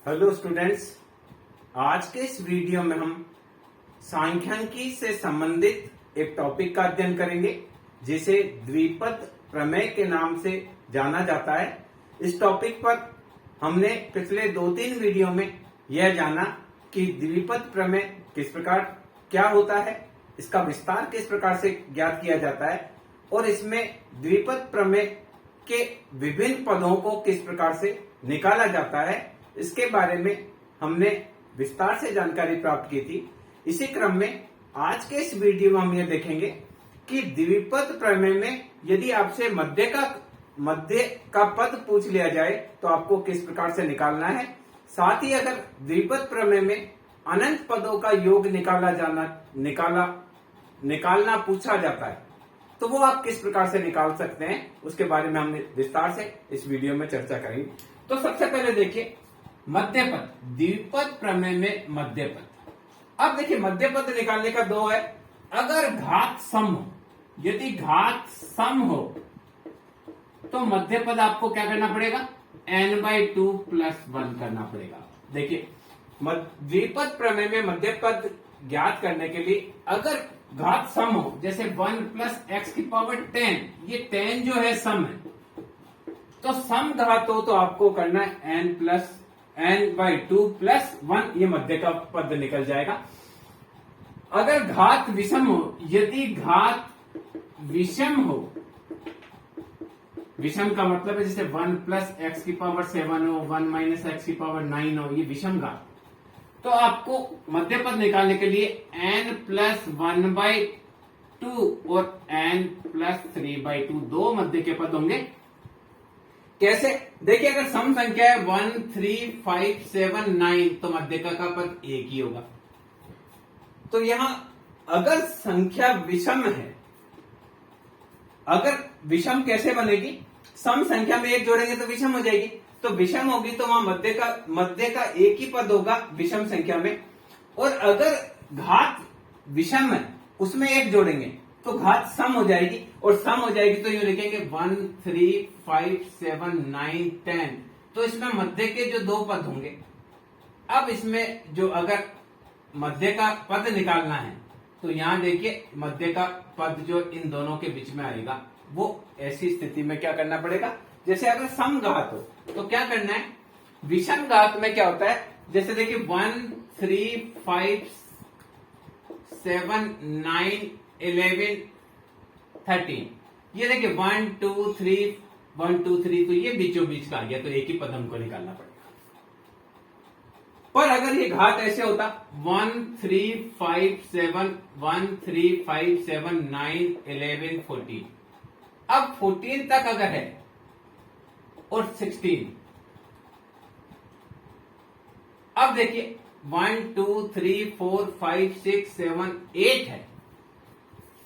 Hello students, आज के इस वीडियो में हम सांख्यिकी से संबंधित एक टॉपिक का अध्ययन करेंगे जिसे द्विपद प्रमेय के नाम से जाना जाता है। इस टॉपिक पर हमने पिछले 2-3 वीडियो में यह जाना कि द्विपद प्रमेय किस प्रकार क्या होता है, इसका विस्तार किस प्रकार से ज्ञात किया जाता है और इसमें द्विपद प्रमेय के विभिन्न पदों को किस प्रकार से निकाला जाता है, इसके बारे में हमने विस्तार से जानकारी प्राप्त की थी। इसी क्रम में आज के इस वीडियो में हम ये देखेंगे कि द्विपद प्रमेय में यदि आपसे मध्य का पद पूछ लिया जाए तो आपको किस प्रकार से निकालना है। साथ ही अगर द्विपद प्रमेय में अनंत पदों का योग निकालना पूछा जाता है तो वो आप किस प्रकार से निकाल सकते हैं, उसके बारे में हमने विस्तार से इस वीडियो में चर्चा करेंगे। तो सबसे पहले देखिए मध्य पद, द्विपद प्रमेय में मध्य पद। अब देखिए मध्य पद निकालने का दो है। अगर घात सम हो, यदि घात सम हो तो मध्य पद आपको क्या करना पड़ेगा, n/2 + 1 करना पड़ेगा। देखिए द्विपद प्रमेय में मध्य पद ज्ञात करने के लिए अगर घात सम हो, जैसे 1 + x⁻10, ये 10 जो है सम है, तो सम घात हो तो आपको करना है n/2 + 1, ये मध्य का पद निकल जाएगा। अगर घात विषम हो, यदि घात विषम हो, विषम का मतलब है जैसे 1 + x⁻7 हो, 1 - x⁻9 हो, ये विषम घात, तो आपको मध्य पद निकालने के लिए n + 1/2 और n + 3/2 दो मध्य के पद होंगे। कैसे? देखिए अगर सम संख्या है 1, 3, 5, 7, 9 तो मध्य का पद एक ही होगा। तो यहां अगर संख्या विषम है, अगर विषम कैसे बनेगी, सम संख्या में एक जोड़ेंगे तो विषम हो जाएगी, तो विषम होगी तो वहां मध्य का एक ही पद होगा विषम संख्या में। और अगर घात विषम है उसमें एक जोड़ेंगे तो घात सम हो जाएगी, और सम हो जाएगी तो यूं लिखेंगे 1, 3, 5, 7, 9, 10, तो इसमें मध्य के जो दो पद होंगे। अब इसमें जो अगर मध्य का पद निकालना है तो यहां देखिए मध्य का पद जो इन दोनों के बीच में आएगा, वो ऐसी स्थिति में क्या करना पड़ेगा, जैसे अगर सम घात हो तो क्या करना है, विषम घात में क्या होता है, जैसे देखिए 1, 3, 5, 7, 9, 11, 13, ये देखिए 1, 2, 3, 1, 2, 3, तो ये बीचों बीच का आ गया, तो एक ही पद हमको निकालना पड़ेगा। पर अगर ये घात ऐसे होता 1, 3, 5, 7, 1, 3, 5, 7, 9, 11, 14, अब 14 तक अगर है और 16, अब देखिए 1, 2, 3, 4, 5, 6, 7, 8 है।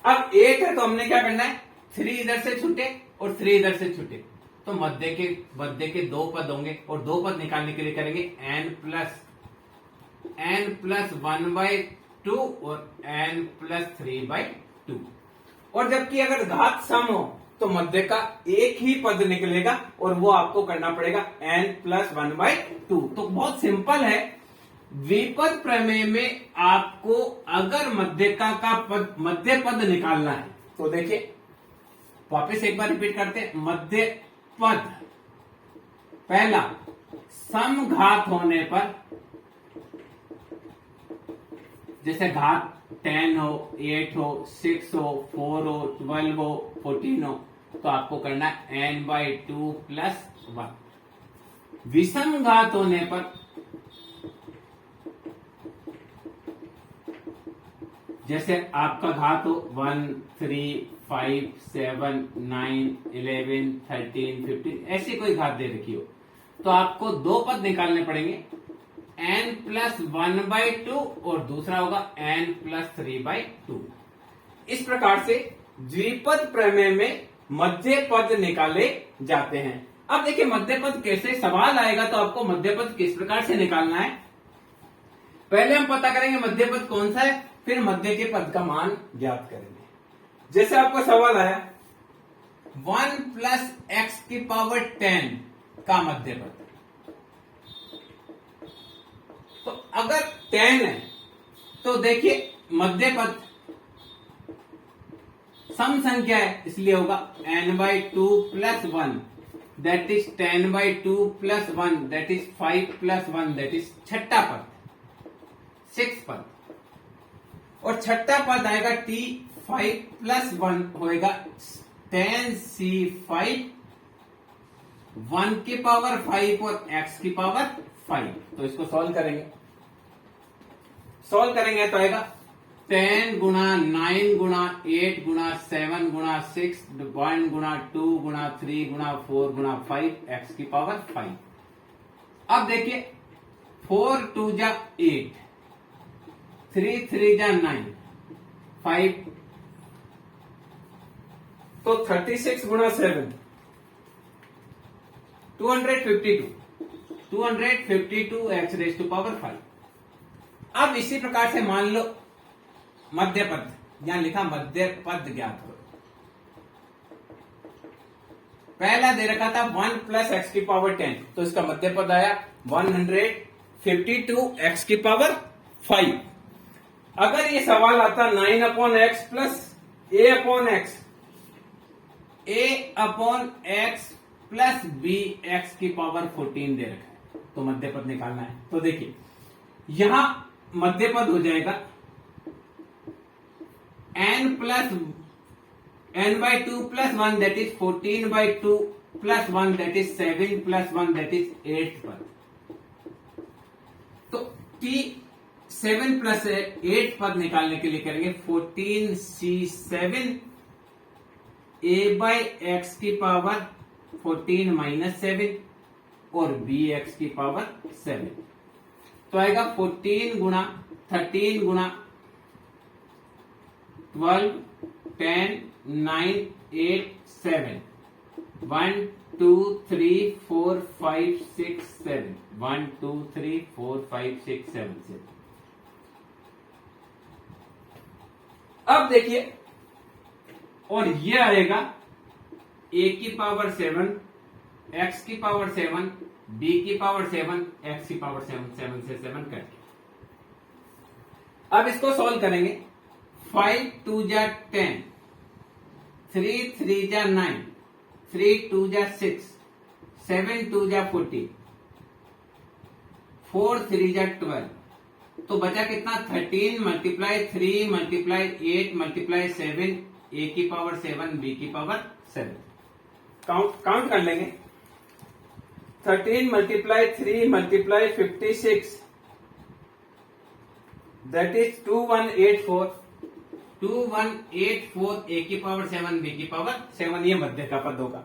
अब 8 है तो हमने क्या करना है, 3 इधर से छूटे और 3 इधर से छूटे, तो मध्य के दो पद होंगे, और दो पद निकालने के लिए करेंगे n + 1/2 और n + 3/2। और जबकि अगर घात सम हो तो मध्य का एक ही पद निकलेगा और वो आपको करना पड़ेगा n + 1/2। तो बहुत सिंपल है। द्विपद प्रमेय में आपको अगर मध्य पद निकालना है तो देखिए वापस एक बार रिपीट करते हैं। मध्य पद पहला सम घात होने पर, जैसे घात 10 हो, 8 हो, 6 हो, 4 हो, 12 हो, 14 हो, तो आपको करना है n/2 + 1। विषम घात होने पर, जैसे आपका घात हो 1, 3, 5, 7, 9, 11, 13, 15, ऐसी कोई घात दे रखी हो तो आपको दो पद निकालने पड़ेंगे, n + 1/2 और दूसरा होगा n + 3/2। इस प्रकार से द्विपद प्रमेय में मध्य पद निकाले जाते हैं। अब देखिए मध्य पद कैसे, सवाल आएगा तो आपको मध्य पद किस प्रकार से निकालना है। पहले हम पता करेंगे मध्य पद कौन सा है, फिर मध्य के पद का मान ज्ञात करेंगे। जैसे आपको सवाल आया 1 + x⁻10 का मध्य पद, तो अगर 10 है तो देखिए मध्य पद सम संख्या है, इसलिए होगा n/2 + 1 that is 10/2 + 1 that is 5 + 1 that is छठा पद, 6 पद। और छठा पद आएगा t5 + 1 होएगा 10c5 1 की पावर 5 और x की पावर 5। तो इसको सॉल्व करेंगे तो आएगा 10 गुणा 9 गुणा 8 गुणा 7 गुणा 6 1 गुणा 2 गुणा 3 गुणा 4 गुणा 5 x की पावर 5। अब देखिए 4 2 जा 8, 3 3 जा 9, 5 तो 36 गुणा 7 252 x रेज टू पावर 5। अब इसी प्रकार से मान लो मध्य पद, यहां लिखा मध्य पद ज्ञात करो। पहला दे रखा था 1 + x की पावर 10, तो इसका मध्य पद आया 152 x की पावर 5। अगर ये सवाल आता 9/x + a/x + bx की पावर 14 दे रखा है, तो मध्य पद निकालना है। तो देखिए यहां मध्य पद हो जाएगा n/2 + 1 that is 14/2 + 1 that is 7 + 1 that is 8 पद। तो t7 + 8 पद निकालने के लिए करेंगे 14c7 a/x की पावर 14 - 7 और bx की पावर 7। तो आएगा 14 गुणा 13 गुणा 12 10 9 8 7 1 2 3 4 5 6 7 1 2 3 4 5 6 7 7। अब देखिए और ये आएगा a की पावर 7 x की पावर 7 b की पावर 7 x की पावर 7 7 से 7 कट। अब इसको सॉल्व करेंगे 5 2 जा 10 3 3 जा 9 3 2 जा 6 7 2 जा 14 4 3 जा 12। तो बचा कितना 13 × 3 × 8 × 7 a की पावर 7 b की पावर 7। काउंट कर लेंगे 13 × 3 × 56 दैट इज 2184 a की पावर 7 b की पावर 7। ये मध्य का पद होगा।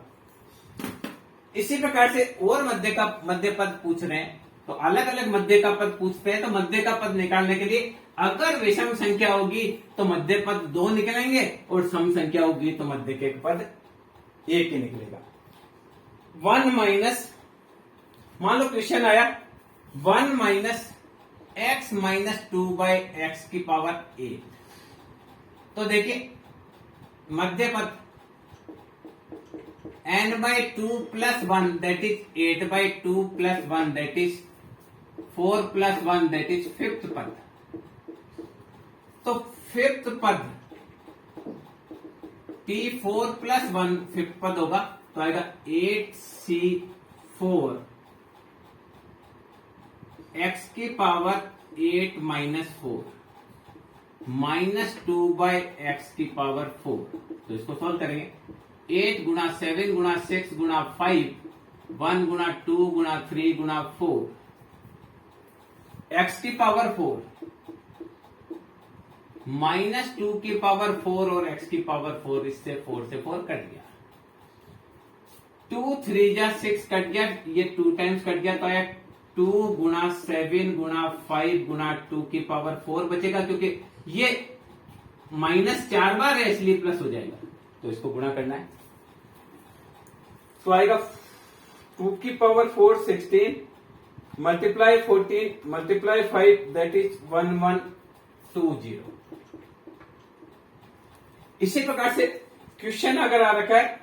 इसी प्रकार से और मध्य पद पूछ रहे हैं, तो अलग अलग मध्य का पद पूछते हैं। तो मध्य का पद निकालने के लिए अगर विषम संख्या होगी तो मध्य पद 2 निकलेंगे और सम संख्या होगी तो मध्य के पद 1 ही निकलेगा। 1 माइनस, मान लो क्वेश्चन आया 1 - x - 2/x की पावर 8। तो देखिए मध्य पद n/2 + 1 that is 8/2 + 1 that is 4 + 1 that is fifth पद। तो फिफ्थ पद t4 + 1 फिफ्थ पद होगा, तो आएगा 8c4 x की पावर 8 - 4 -2/x की पावर 4। तो इसको सॉल्व करेंगे 8 गुणा 7 गुणा 6 गुणा 5 1 गुणा 2 गुणा 3 गुणा 4 x की पावर 4 -2 की पावर 4 और x की पावर 4, इससे 4 से 4 कट गया। 2 3 जा 6 कट गया, ये 2 टाइम्स कट गया, तो आया 2 गुणा 7 गुणा 5 गुणा 2 की पावर 4 बचेगा, क्योंकि ये -4 बार है इसलिए प्लस हो जाएगा। तो इसको गुणा करना है, तो आएगा 2 की power 4 16 multiply 14 multiply 5 that is 1120। इसी प्रकार से क्वेश्चन अगर आ रखा है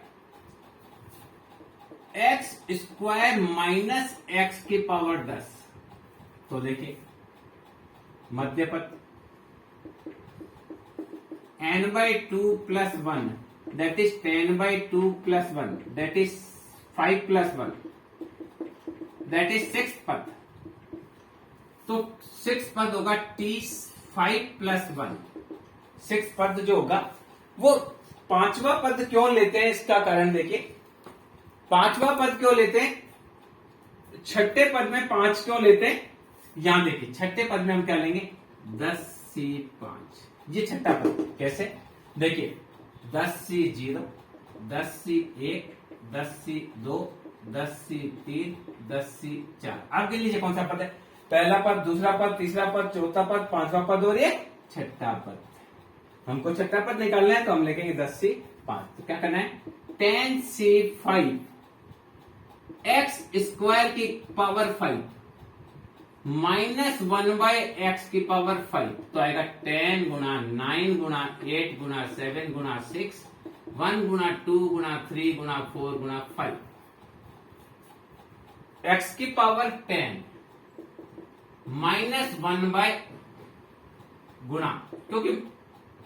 x² - x की पावर 10, तो देखिए मध्य पद n/2 plus 1 that is 10/2 plus 1 that is 5 plus 1 that is 6 पद। तो 6 पद होगा t5 plus 1। 6 पद जो होगा वो पांचवा पद क्यों लेते हैं, इसका कारण देखिए। पांचवा पद क्यों लेते हैं, छठे पद में 5 क्यों लेते हैं, यहां देखिए छठे पद में हम क्या लेंगे 10c5। ये छठा पद कैसे, देखिए 10c0, 10c1, 10c2, 10c3, 10c4। आप गिन लीजिए कौन सा पद है, पहला पद, दूसरा पद, तीसरा पद, चौथा पद, पांचवा पद और ये छठा पद। हमको छठा पद निकालना है तो हम लिखेंगे 10c5। तो क्या करना है 10c5 एक्स स्क्वायर की पावर 5 -1/x की पावर 5। तो आएगा 10 गुना 9 गुना 8 गुना 7 गुना 6 1 गुना 2 गुना 3 गुना 4 गुना 5। x की पावर 10 -1 गुना, क्योंकि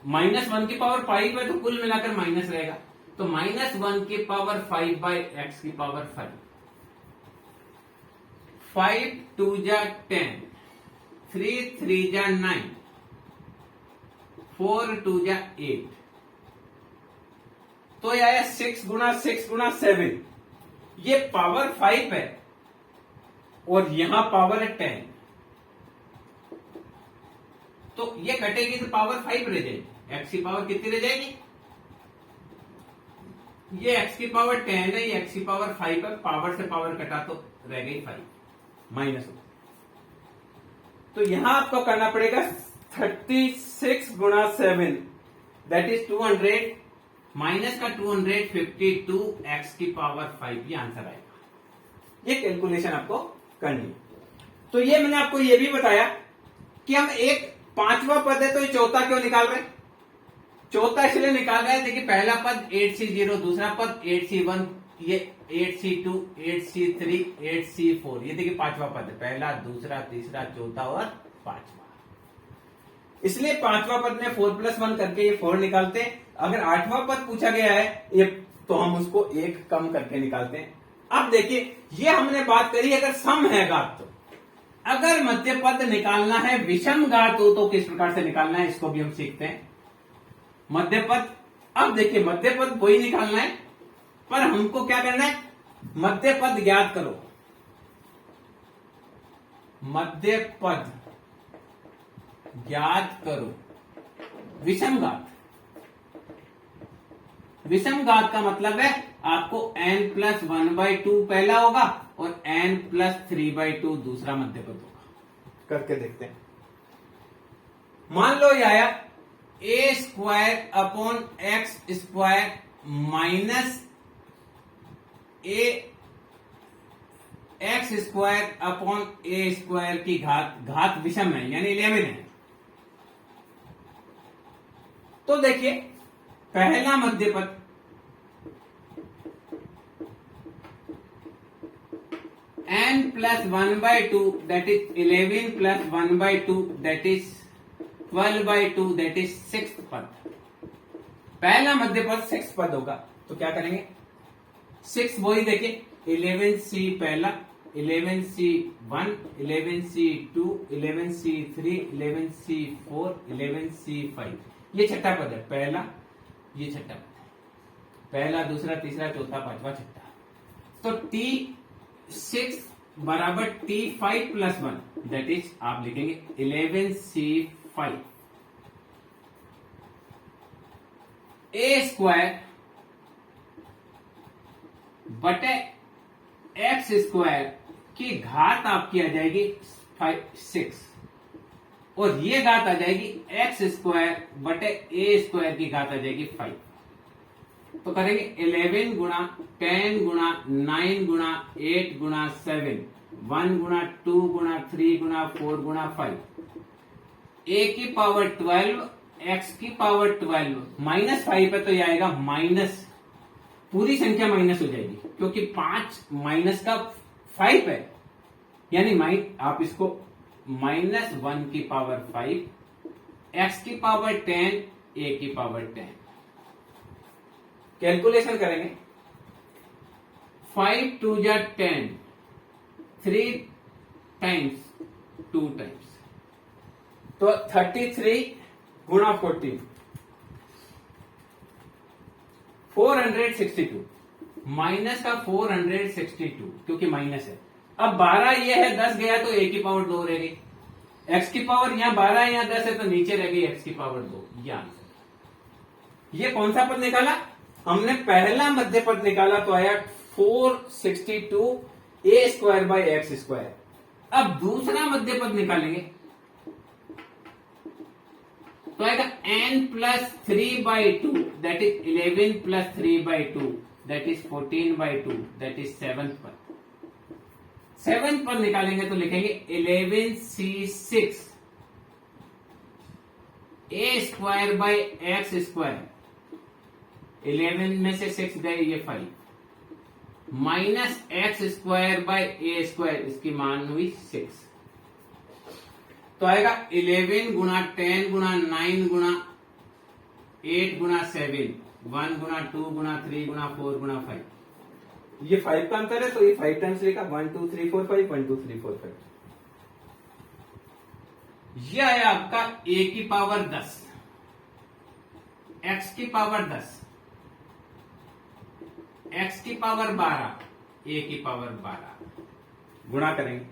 -1 की पावर 5 है तो कुल मिलाकर माइनस रहेगा। तो -1 की पावर 5/x की पावर 5। 5 2 जा 10, 3 3 जा 9, 4 2 जा 8। तो यह आया 6 गुना 6 गुना 7। ये पावर 5 है और यहां पावर है 10। तो ये कटेगी तो पावर 5 रह जाएगी। एक्स की पावर कितनी रह जाएगी, ये एक्स की पावर 10 है, ये एक्स की पावर 5 है। पावर से पावर कटा तो रह गई 5 माइनस। तो यहां आपको करना पड़ेगा 36 गुना 7 दैट इज 200 माइनस का 252 एक्स की पावर 5। ये आंसर आएगा। ये कैलकुलेशन आपको करनी है। तो ये मैंने आपको ये भी बताया कि हम एक पांचवा पद है तो ये चौथा क्यों निकाल रहे हैं। चौथा इसलिए निकाल रहे हैं, देखिए पहला पद 8c0, दूसरा पद 8c1, ये 8c2, 8c3, 8c4। ये देखिए पांचवा पद है, पहला दूसरा तीसरा चौथा और पांचवा। इसलिए पांचवा पद में 4 + 1 करके ये 4 निकालते हैं। अगर आठवां पद पूछा गया है ये तो हम उसको 1 कम करके निकालते हैं। अब देखिए ये हमने बात करी अगर सम है घात। तो अगर मध्य पद निकालना है विषम घात हो तो किस प्रकार से निकालना है, इसको भी हम सीखते हैं। मध्य पद, अब देखिए मध्य पद वही निकालना है पर हमको क्या करना है, मध्य पद ज्ञात करो। मध्य पद ज्ञात करो विषम घात। विषम घात का मतलब है आपको n+1/2 पहला होगा और n+3/2 दूसरा मध्य पद होगा। करके देखते हैं। मान लो ये आया a² -x² a² की घात विषम है यानी 11 है। तो देखिए पहला मध्य पद n+1/2 that is 11 + 1/2 that is 12/2 that is 6th पद। पहला मध्य पद 6 पद होगा तो क्या करेंगे 6 वही देखिए 11c पहला, 11c1, 11c2, 11c3, 11c4, 11c5। ये छठा पद है, पहला ये छठा पद है, पहला दूसरा तीसरा चौथा पांचवा छठा। तो t6 बराबर t5 + 1 दैट इज आप लिखेंगे 11c5 a² बटे x² की घात आपकी आ जाएगी 6 और ये घात आ जाएगी x² बटे a² की घात आ जाएगी 5। तो करेंगे 11 गुणा 10 गुणा 9 गुणा 8 गुणा 7, 1 गुणा 2 गुणा 3 गुणा 4 गुणा 5, a की पावर 12 x की पावर 12 -5 है तो ये आएगा माइनस, पूरी संख्या माइनस हो जाएगी क्योंकि 5 माइनस का 5 है यानी आप इसको माइनस 1 की पावर 5, x की पावर 10, a की पावर 10। कैलकुलेशन करेंगे। 5 2 जा 10, 3 टाइम्स 2 टाइम्स, तो 33 गुणा 14, 462, माइनस का 462, क्योंकि माइनस है। अब 12 ये है, 10 गया तो a की पावर 2 रह गई, x की पावर यहां 12 है, यहां 10 है, तो नीचे रह गई x की पावर 2। ये आंसर। ये कौन सा पद निकाला? हमने पहला मध्य पद निकाला तो आया 462 a square by x square. अब दूसरा मध्य पद निकालेंगे तो आएगा n plus 3/2, that is 11 plus 3/2, that is 14/2, that is 7th पद। 7th पद निकालेंगे तो लिखेंगे 11c6 a square by x square, 11 में से 6 गए, ये 5, minus x square by A square, इसकी मान हुई 6। तो आएगा 11 गुणा 10 गुणा 9 गुणा 8 गुणा 7, 1 गुणा 2 गुणा 3 गुणा 4 गुणा 5। ये 5 का अंतर है तो ये 5 टाइम्स लिखा, 1 2 3 4 5, 1 2 3 4 5। यह है आपका a की पावर 10, x की पावर 10, x की पावर 12, a की पावर 12। गुणा करेंगे,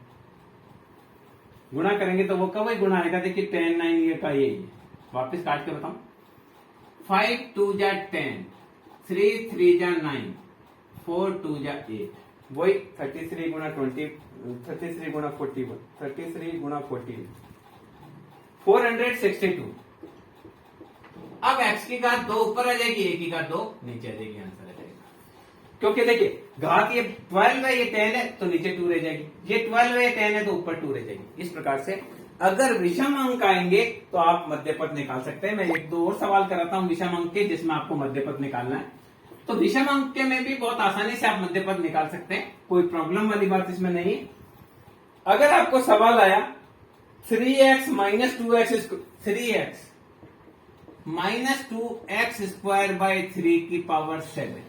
गुणा करेंगे तो वो कब ही गुणा आएगा? देखिए 10 9 ये का ये वापस काट के बताऊं। 5 2 जा 10, 3 3 जा 9, 4 2 जा 8, वही 33 गुणा 20, 33 गुणा 41, 33 गुणा 14, 462। अब x की घात 2 ऊपर आ जाएगी, a की घात 2 नीचे आ जाएगी, आंसर आ जाएगा। क्योंकि देखिए घात ये 12 है, ये 10 है, तो नीचे 2 रह जाएगी, ये 12 है, ये 10 है, तो ऊपर 2 रह जाएगी। इस प्रकार से अगर विषम अंक आएंगे तो आप मध्य पद निकाल सकते हैं। मैं एक दो और सवाल कराता हूं विषम अंक के, जिसमें आपको मध्य पद निकालना है। तो विषम अंक के में भी बहुत आसानी से आप मध्य पद निकाल सकते हैं, कोई प्रॉब्लम वाली बात इसमें नहीं है। अगर आपको सवाल आया 3x minus 2x, 3x minus 2x square by 3 की पावर 7,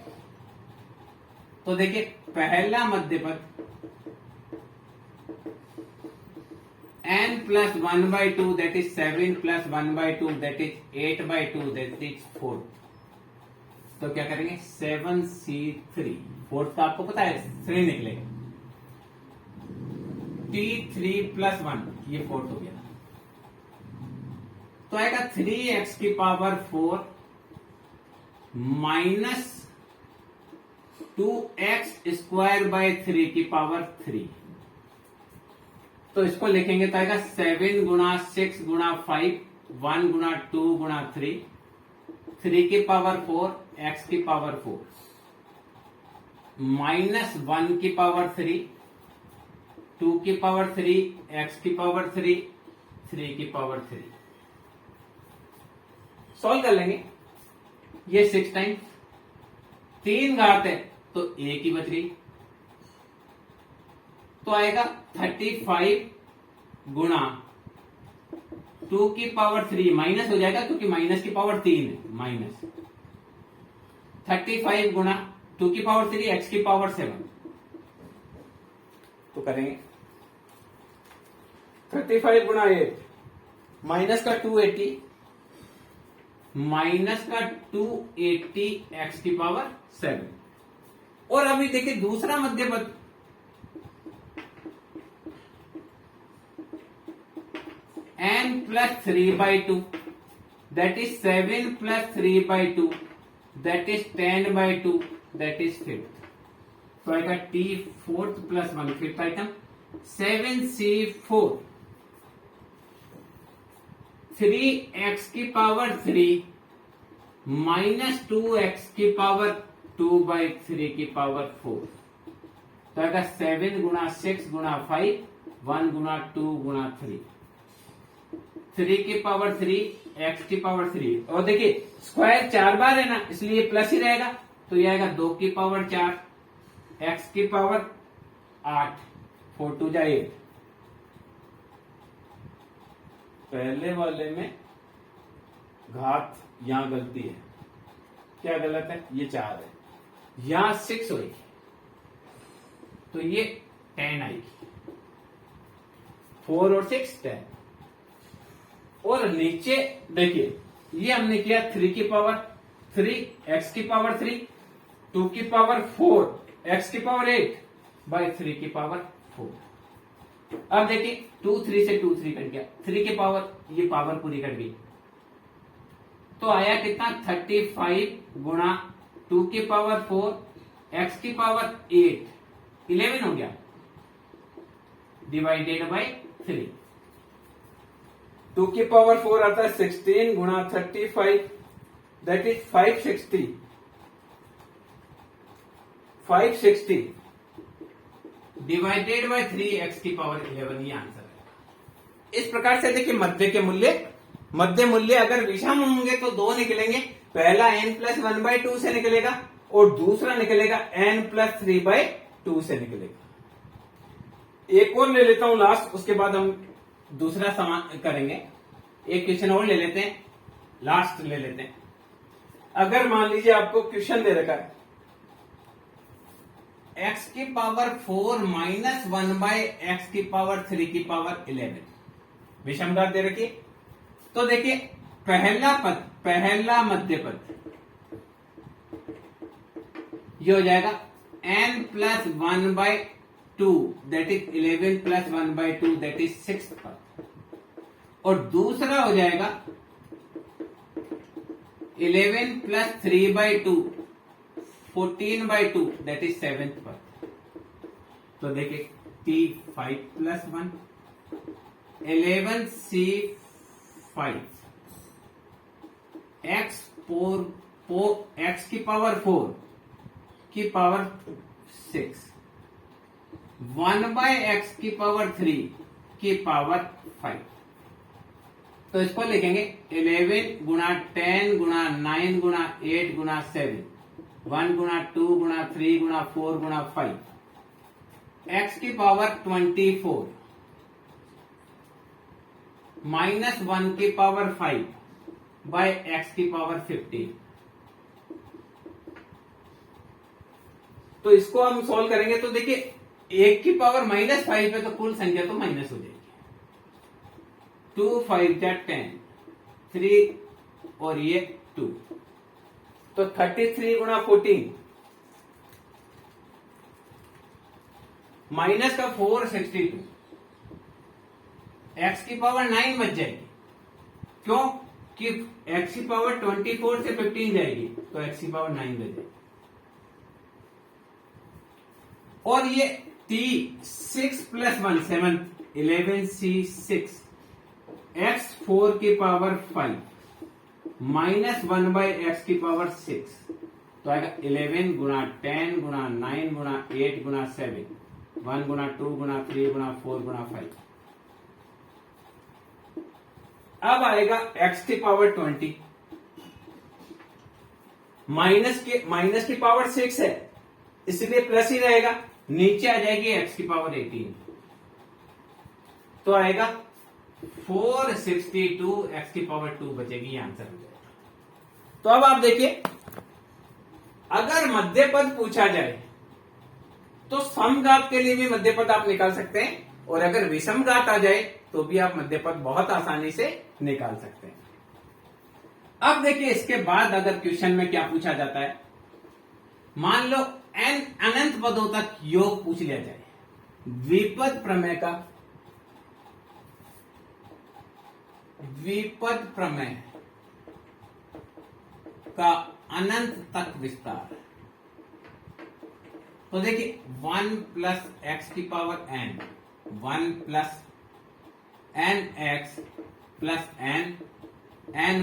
तो देखिए पहला मध्य पद n plus 1/2, that is 7 plus 1/2, that is 8/2, that is 4। तो क्या करेंगे? 7c3, फोर्थ का आपको पता है 3 निकलेगा, t3 प्लस 1, ये फोर्थ हो गया। तो आएगा 3x की power 4 minus 2x square by 3 की पावर 3। तो इसको लिखेंगे तो आएगा 7 गुणा 6 गुणा 5, 1 गुणा 2 गुणा 3, 3 की पावर 4, x की पावर 4, माइनस 1 की पावर 3, 2 की पावर 3, x की पावर 3, 3 की पावर 3। सॉल्व कर लेंगे। ये 6 टाइम्स, 3 घात है तो a की बच गई, तो आएगा 35 गुणा 2 की पावर 3, माइनस हो जाएगा क्योंकि माइनस की पावर 3 है, माइनस 35 गुणा 2 की पावर 3, x की पावर 7। तो करेंगे 35 गुणा 8, माइनस का 280, माइनस का 280 x की पावर 7। और अभी देखिए दूसरा मध्य पद, n plus 3/2, that is 7 plus 3/2, that is 10/2, that is 5th। तो आएगा t 4th plus 1 5th item, 7c4, 3x की पावर 3 माइनस 2x की पावर 2/3 की पावर 4। तो आएगा 7 गुणा 6 गुणा 5, 1 गुणा 2 गुणा 3, 3 की पावर 3, x की पावर 3। और देखिए स्क्वायर 4 बार है ना, इसलिए प्लस ही रहेगा, तो ये आएगा 2 की पावर 4, x की पावर 8, 4 2 जा 8, पहले वाले में घात यहां गलती है, क्या गलत है, ये 4 है, यहां 6 होगी तो ये 10 आएगी, 4 और 6 10। और नीचे देखिए ये हमने किया 3 की पावर 3 x की पावर 3 2 की पावर 4 x की पावर 8 बाय 3 की पावर 4। अब देखिए 2 3 से 2 3 कट गया, 3 की पावर, ये पावर पूरी कट गई तो आया कितना 35 गुणा 2 की पावर 4 x की पावर 8 11 हो गया डिवाइडेड बाय 3। 2 की पावर 4 आता है 16 गुणा 35 that is 560 divided by 3 x की पावर 11, ये आंसर है। इस प्रकार से देखिए मध्य मूल्य अगर विषम होंगे तो 2 निकलेंगे, पहला n+1/2 से निकलेगा और दूसरा निकलेगा n+3/2 से निकलेगा। एक और ले लेता हूं लास्ट, उसके बाद हम दूसरा समान करेंगे। एक क्वेश्चन और ले लेते हैं, लास्ट ले लेते हैं। अगर मान लीजिए आपको क्वेश्चन दे रखा है x की पावर 4 माइनस 1/x की पावर 3 की पावर 11 विषमघात दे रखी, तो देखिए पहला मध्य पद ये हो जाएगा n+1/2 that is 11+1/2 that is 6th पद, और दूसरा हो जाएगा 11+3/2 14/2 दैट इज 7th पद। तो देखिए t5+1 11c5 x की पावर 4 की पावर 6 1/x की पावर 3 की पावर 5। तो इसको लिखेंगे 11 गुणा 10 गुणा 9 गुणा 8 गुणा 7 1 गुणा 2 गुणा 3 गुणा 4 गुणा 5 x की पावर 24 माइनस 1 की पावर 5 बाय x की पावर 15। तो इसको हम सॉल्व करेंगे तो देखिए 1 की पावर -5 है तो कुल संख्या तो माइनस हो जाएगी। 2 5 10 3 और ये 2 तो 33 गुणा 14 माइनस का 4 62 x की पावर 9 बच जाएगी, क्यों कि x की पावर 24 से 15 जाएगी तो x की पावर 9 बच जाएगी। और ये t 6+1 7 11c6 x 4 की पावर 5 माइनस 1/x की पावर 6 तो आएगा 11 गुणा 10 गुणा 9 गुणा 8 गुणा 7 1 गुणा 2 गुणा 3 गुणा 4 गुणा 5। अब आएगा x की पावर 20 माइनस की पावर 6 है इसलिए प्लस ही रहेगा, नीचे आ जाएगी x की पावर 18 तो आएगा 462 x की पावर 2 बचेगी, आंसर हो जाएगा। तो अब आप देखिए अगर मध्य पद पूछा जाए तो समघात के लिए भी मध्य पद आप निकाल सकते हैं, और अगर विषमघात आ जाए तो भी आप मध्य पद बहुत आसानी से निकाल सकते हैं। अब देखिए इसके बाद अगर क्वेश्चन में क्या पूछा जाता है, मान लो n अनंत पदों तक योग पूछ लिया जाए, द्विपद प्रमेय का अनंत तक विस्तार। तो देखिए 1 प्लस एक्स की power n 1 plus n x plus n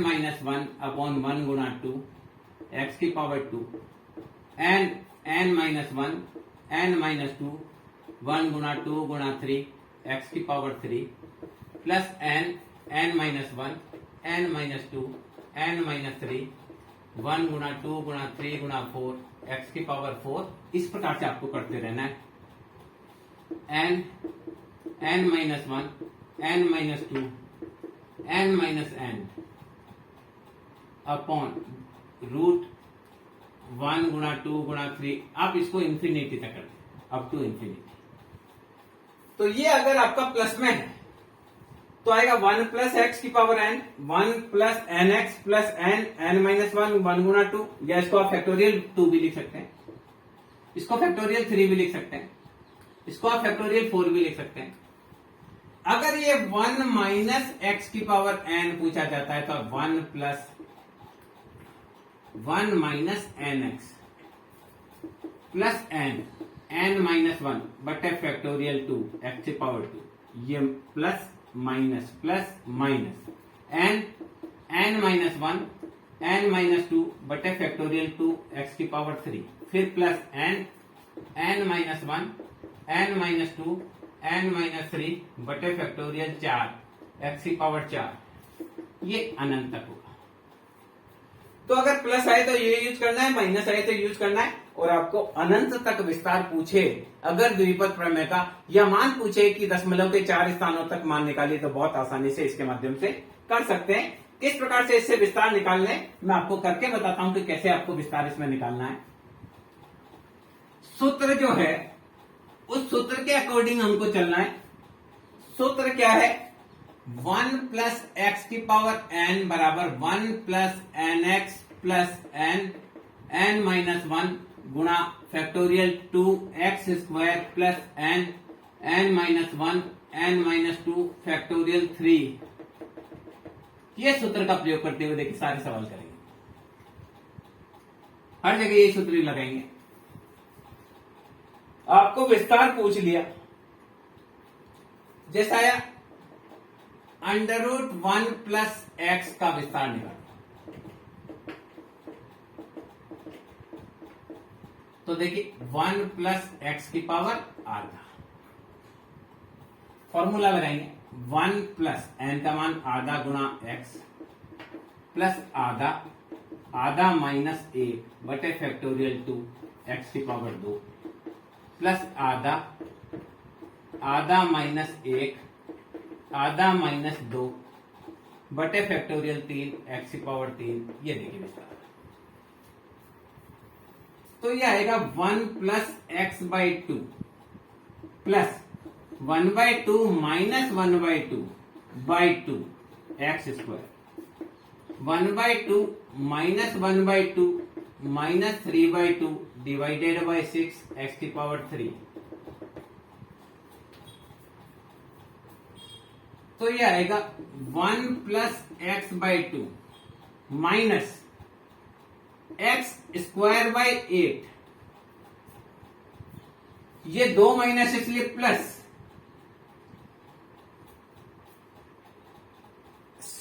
minus 1 upon 1 गुणा 2 एक्स की power 2 n minus 1 n minus 2 1 गुणा 2 गुणा 3 एक्स की power 3 plus n minus 1 n minus 2 n minus 3 1 गुणा 2 गुणा 3 गुणा 4 एक्स की पावर 4। इस प्रकार से आपको करते रहना है। n minus 1 n minus 2 n minus n upon root 1 गुणा 2 गुणा 3, आप इसको इंफिनिटी तक कर दें, अप टू इंफिनिटी। तो ये अगर आपका प्लस में है तो आएगा 1 प्लस एक्स की power n, 1 plus n x plus n, n minus 1, 1 गुणा 2, या इसको आप फैक्टोरियल 2 भी लिख सकते हैं, इसको फैक्टोरियल 3 भी लिख सकते हैं, इसको आप फैक्टोरियल 4 भी लिख सकते हैं। अगर ये 1 माइनस एक्स की पावर एन पूछा जाता है तो 1 plus 1 minus n x plus n, n minus 1 बटे फैक्टोरियल 2 एक्स की पावर 2, ये plus minus plus minus n, n minus 1, n minus 2 बटे फैक्टोरियल 2 एक्स की पावर 3, फिर plus n, n minus 1, n minus 2, n minus 3 बटे factorial 4 X की power 4, ये अनंत तक होगा। तो अगर प्लस आए तो ये यूज करना है, माइनस आए तो यूज करना है, और आपको अनंत तक विस्तार पूछे अगर द्विपद प्रमेय का, या मान पूछे कि दशमलव के 4 स्थानों तक मान निकालिए, तो बहुत आसानी से इसके माध्यम से कर सकते हैं। किस प्रकार से इससे विस्तार निकालने मैं आपको करके बताता हूं कि कैसे आपको विस्तार इसमें निकालना है। सूत्र जो है उस सूत्र के अकॉर्डिंग हमको चलना है। सूत्र क्या है? 1 प्लस एक्स की पावर एन बराबर 1 plus n x plus n, n minus 1 गुणा factorial 2 x square plus n, n minus 1, n minus 2 factorial 3। ये सूत्र का प्रयोग करते हुए देखिए सारे सवाल करेंगे, हर जगह ये सूत्र लगाएंगे। आपको विस्तार पूछ लिया, जैसा आया अंडर रूट 1 प्लस एक्स का विस्तार निकालो, तो देखिए 1 प्लस एक्स की पावर आधा, फॉर्मूला लगाएंगे 1 प्लस एन का मान आधा गुणा एक्स प्लस आधा, आधा माइनस 1 बटे फैक्टोरियल 2 एक्स की पावर 2 प्लस आधा, आधा माइनस 1, आधा माइनस 2 बटे फैक्टोरियल 3 एक्स की पावर 3। ये देखिए विस्तार, तो ये आएगा 1 plus x by 2 plus 1 by 2 minus 1 by 2 by 2 x square, 1 by 2 minus 1 by 2 minus 3 by 2 divided by 6 x की पावर 3। तो ये आएगा 1 plus x by 2 minus x square by 8, ये 2 माइनस इसलिए प्लस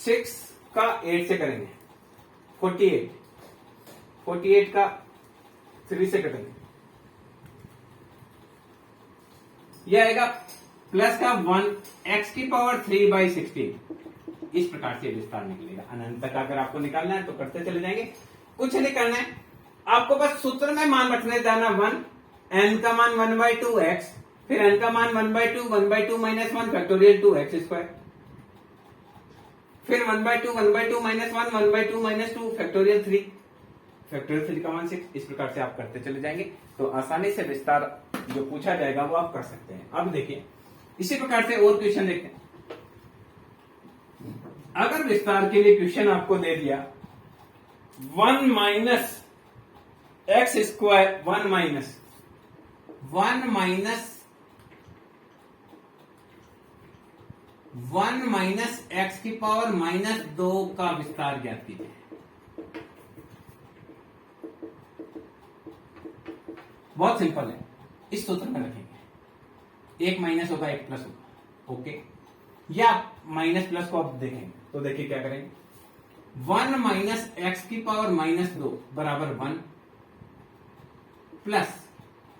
6 का 8 से करेंगे 48, 48 का 3 से कटेंगे, यह आएगा प्लस का 1 एक्स की पावर 3 बाई 16। इस प्रकार से विस्तार निकलेगा। अनंत तक अगर आपको निकालना है तो करते चले जाएंगे, कुछ नहीं करना है आपको, बस सूत्र में मान रखने जाना 1, एन का मान 1 बाई 2 एक्स, फिर एन का मान 1 by 2, 1 by 2 minus 1 factorial 2 x square, फिर 1 by 2, 1 by 2 minus 1, 1 by 2 minus 2 factorial 3, factorial 3 का मान 6। इस प्रकार से आप करते चले जाएंगे तो आसानी से विस्तार जो पूछा जाएगा वो आप कर सकते हैं। अब देखिए इसी प्रकार से और क्वेश्चन देखते हैं। अगर विस्तार के लिए क्वेश्चन आपको दे दिया 1 minus x square, 1 minus x की पावर माइनस 2 का विस्तार ज्ञात कीजिए। बहुत सिंपल है, इस सूत्र में रखेंगे, एक माइनस होगा एक प्लस होगा, ओके, या माइनस प्लस को आप देखेंगे तो देखिए क्या करेंगे, 1 माइनस एक्स की पावर माइनस 2 बराबर 1 प्लस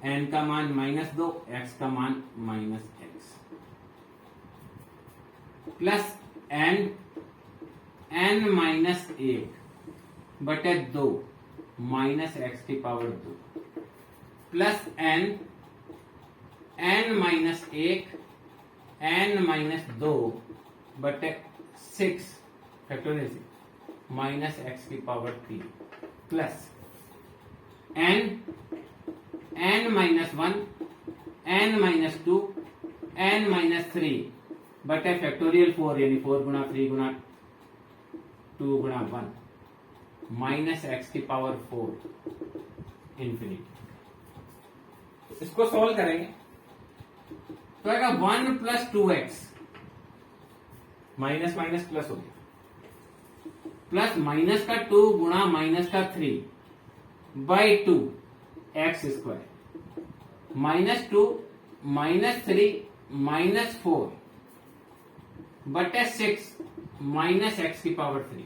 एन का मान माइनस 2, एक्स का मान minus x plus n minus 1 बटे 2 माइनस एक्स की power 2 plus n minus 1, n minus 2 बटे 6 फैक्टोरियल से माइनस एक्स की power 3 plus n minus 1 n minus 2 n minus 3 बटे फैक्टोरियल 4 यानी 4 गुना 3 गुना 2 गुना 1 माइनस एक्स की पावर 4 इंफिनिटी। इसको सॉल्व करेंगे तो आएगा 1 plus 2x minus minus plus हो गया प्लस माइनस का 2 गुणा माइनस का 3 by 2 x square minus 2 minus 3 minus 4 बटे 6 माइनस एक्स की पावर 3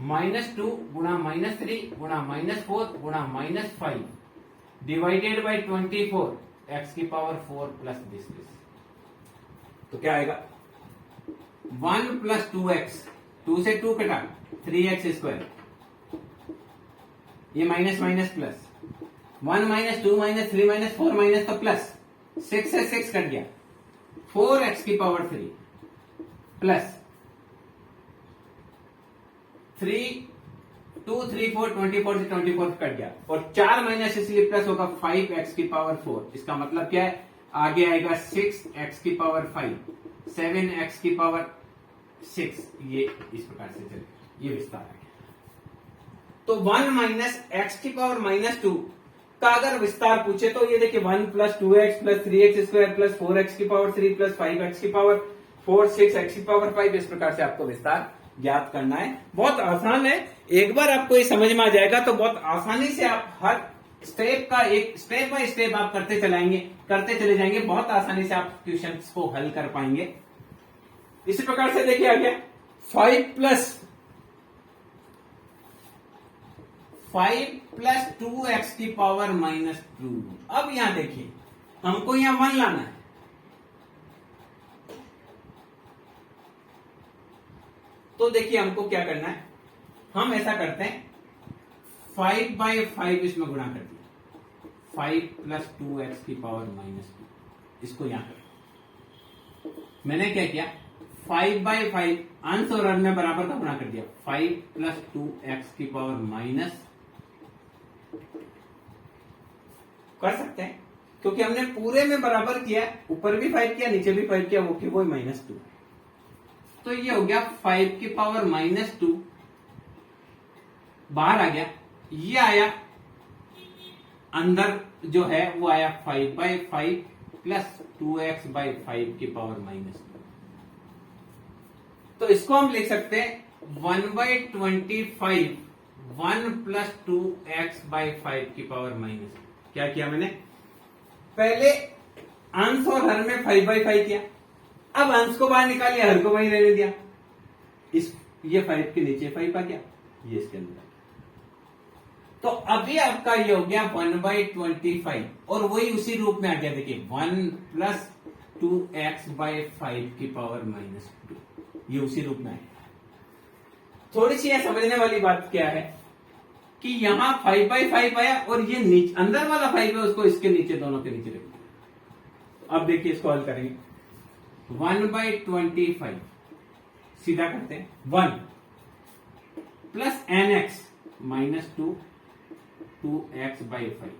माइनस 2 गुणा माइनस 3 गुणा माइनस 4 गुणा माइनस 5 डिवाइडेड बाई 24 एक्स की पावर 4 प्लस दिस। तो क्या आएगा 1 प्लस 2x 2 से 2 कटा 3x स्क्वायर ये minus minus plus 1 minus 2 minus 3 minus 4 minus तो प्लस 6 से 6 कट गया 4x की पावर 3 प्लस 3 2 3 4 24 से 24 कट गया और 4 माइनस इसलिए प्लस होगा 5x की पावर 4। इसका मतलब क्या है आगे आएगा 6x की पावर 5 7x की पावर 6 ये इस प्रकार से चलेगा ये विस्तार है। तो 1 माइनस एक्स की पावर माइनस 2 का अगर विस्तार पूछे तो ये देखिए 1 plus 2x plus 3x square plus 4x की पावर 3 प्लस 5x की पावर 4 6x की पावर 5 इस प्रकार से आपको विस्तार ज्ञात करना है। बहुत आसान है, एक बार आपको ये समझ में आ जाएगा तो बहुत आसानी से आप हर स्टेप का एक स्टेप बाय स्टेप आप करते चले जाएंगे, बहुत आसानी से आप क्वेश्चंस को हल कर पाएंगे। इसी प्रकार से देखिए आ गया 5 प्लस 2x की पावर माइनस 2। अब यहां देखिए हमको यहां 1 लाना है तो देखिए हमको क्या करना है, हम ऐसा करते हैं 5 बाई 5 इसमें गुणा कर दिया 5 प्लस 2x की पावर माइनस 2 इसको यहां कर मैंने क्या किया 5 बाई 5 अंश और हर में बराबर का गुणा कर दिया 5 प्लस 2x की पावर माइनस कर सकते हैं क्योंकि हमने पूरे में बराबर किया, ऊपर भी 5 किया नीचे भी 5 किया वो माइनस 2। तो ये हो गया 5 की पावर माइनस 2 बाहर आ गया, ये आया अंदर जो है वो आया 5 बाई 5 प्लस 2x बाई 5 की पावर माइनस 2। तो इसको हम लिख सकते हैं 1 बाई 25 1 प्लस 2x बाई 5 की पावर माइनस। क्या किया मैंने पहले अंश और हर में 5 बाई 5 किया, अब अंश को बाहर निकाल लिया हर को वहीं रहने दिया, ये 5 के नीचे 5 आ गया ये इसके अंदर। तो अभी आपका ये हो गया 1 बाई 25 और वही उसी रूप में आ गया देखिए 1 प्लस 2x बाई 5 की पावर माइनस 2 ये उसी रूप में आएगा। थोड़ी सी यह समझने वाली बात क्या है कि यहां 5 बाई 5 आया और ये नीचे अंदर वाला 5 है उसको इसके नीचे दोनों के नीचे रख दिया। अब देखिए इसको हल करेंगे 1 बाई 25 सीधा करते हैं 1 plus nx minus 2x by 5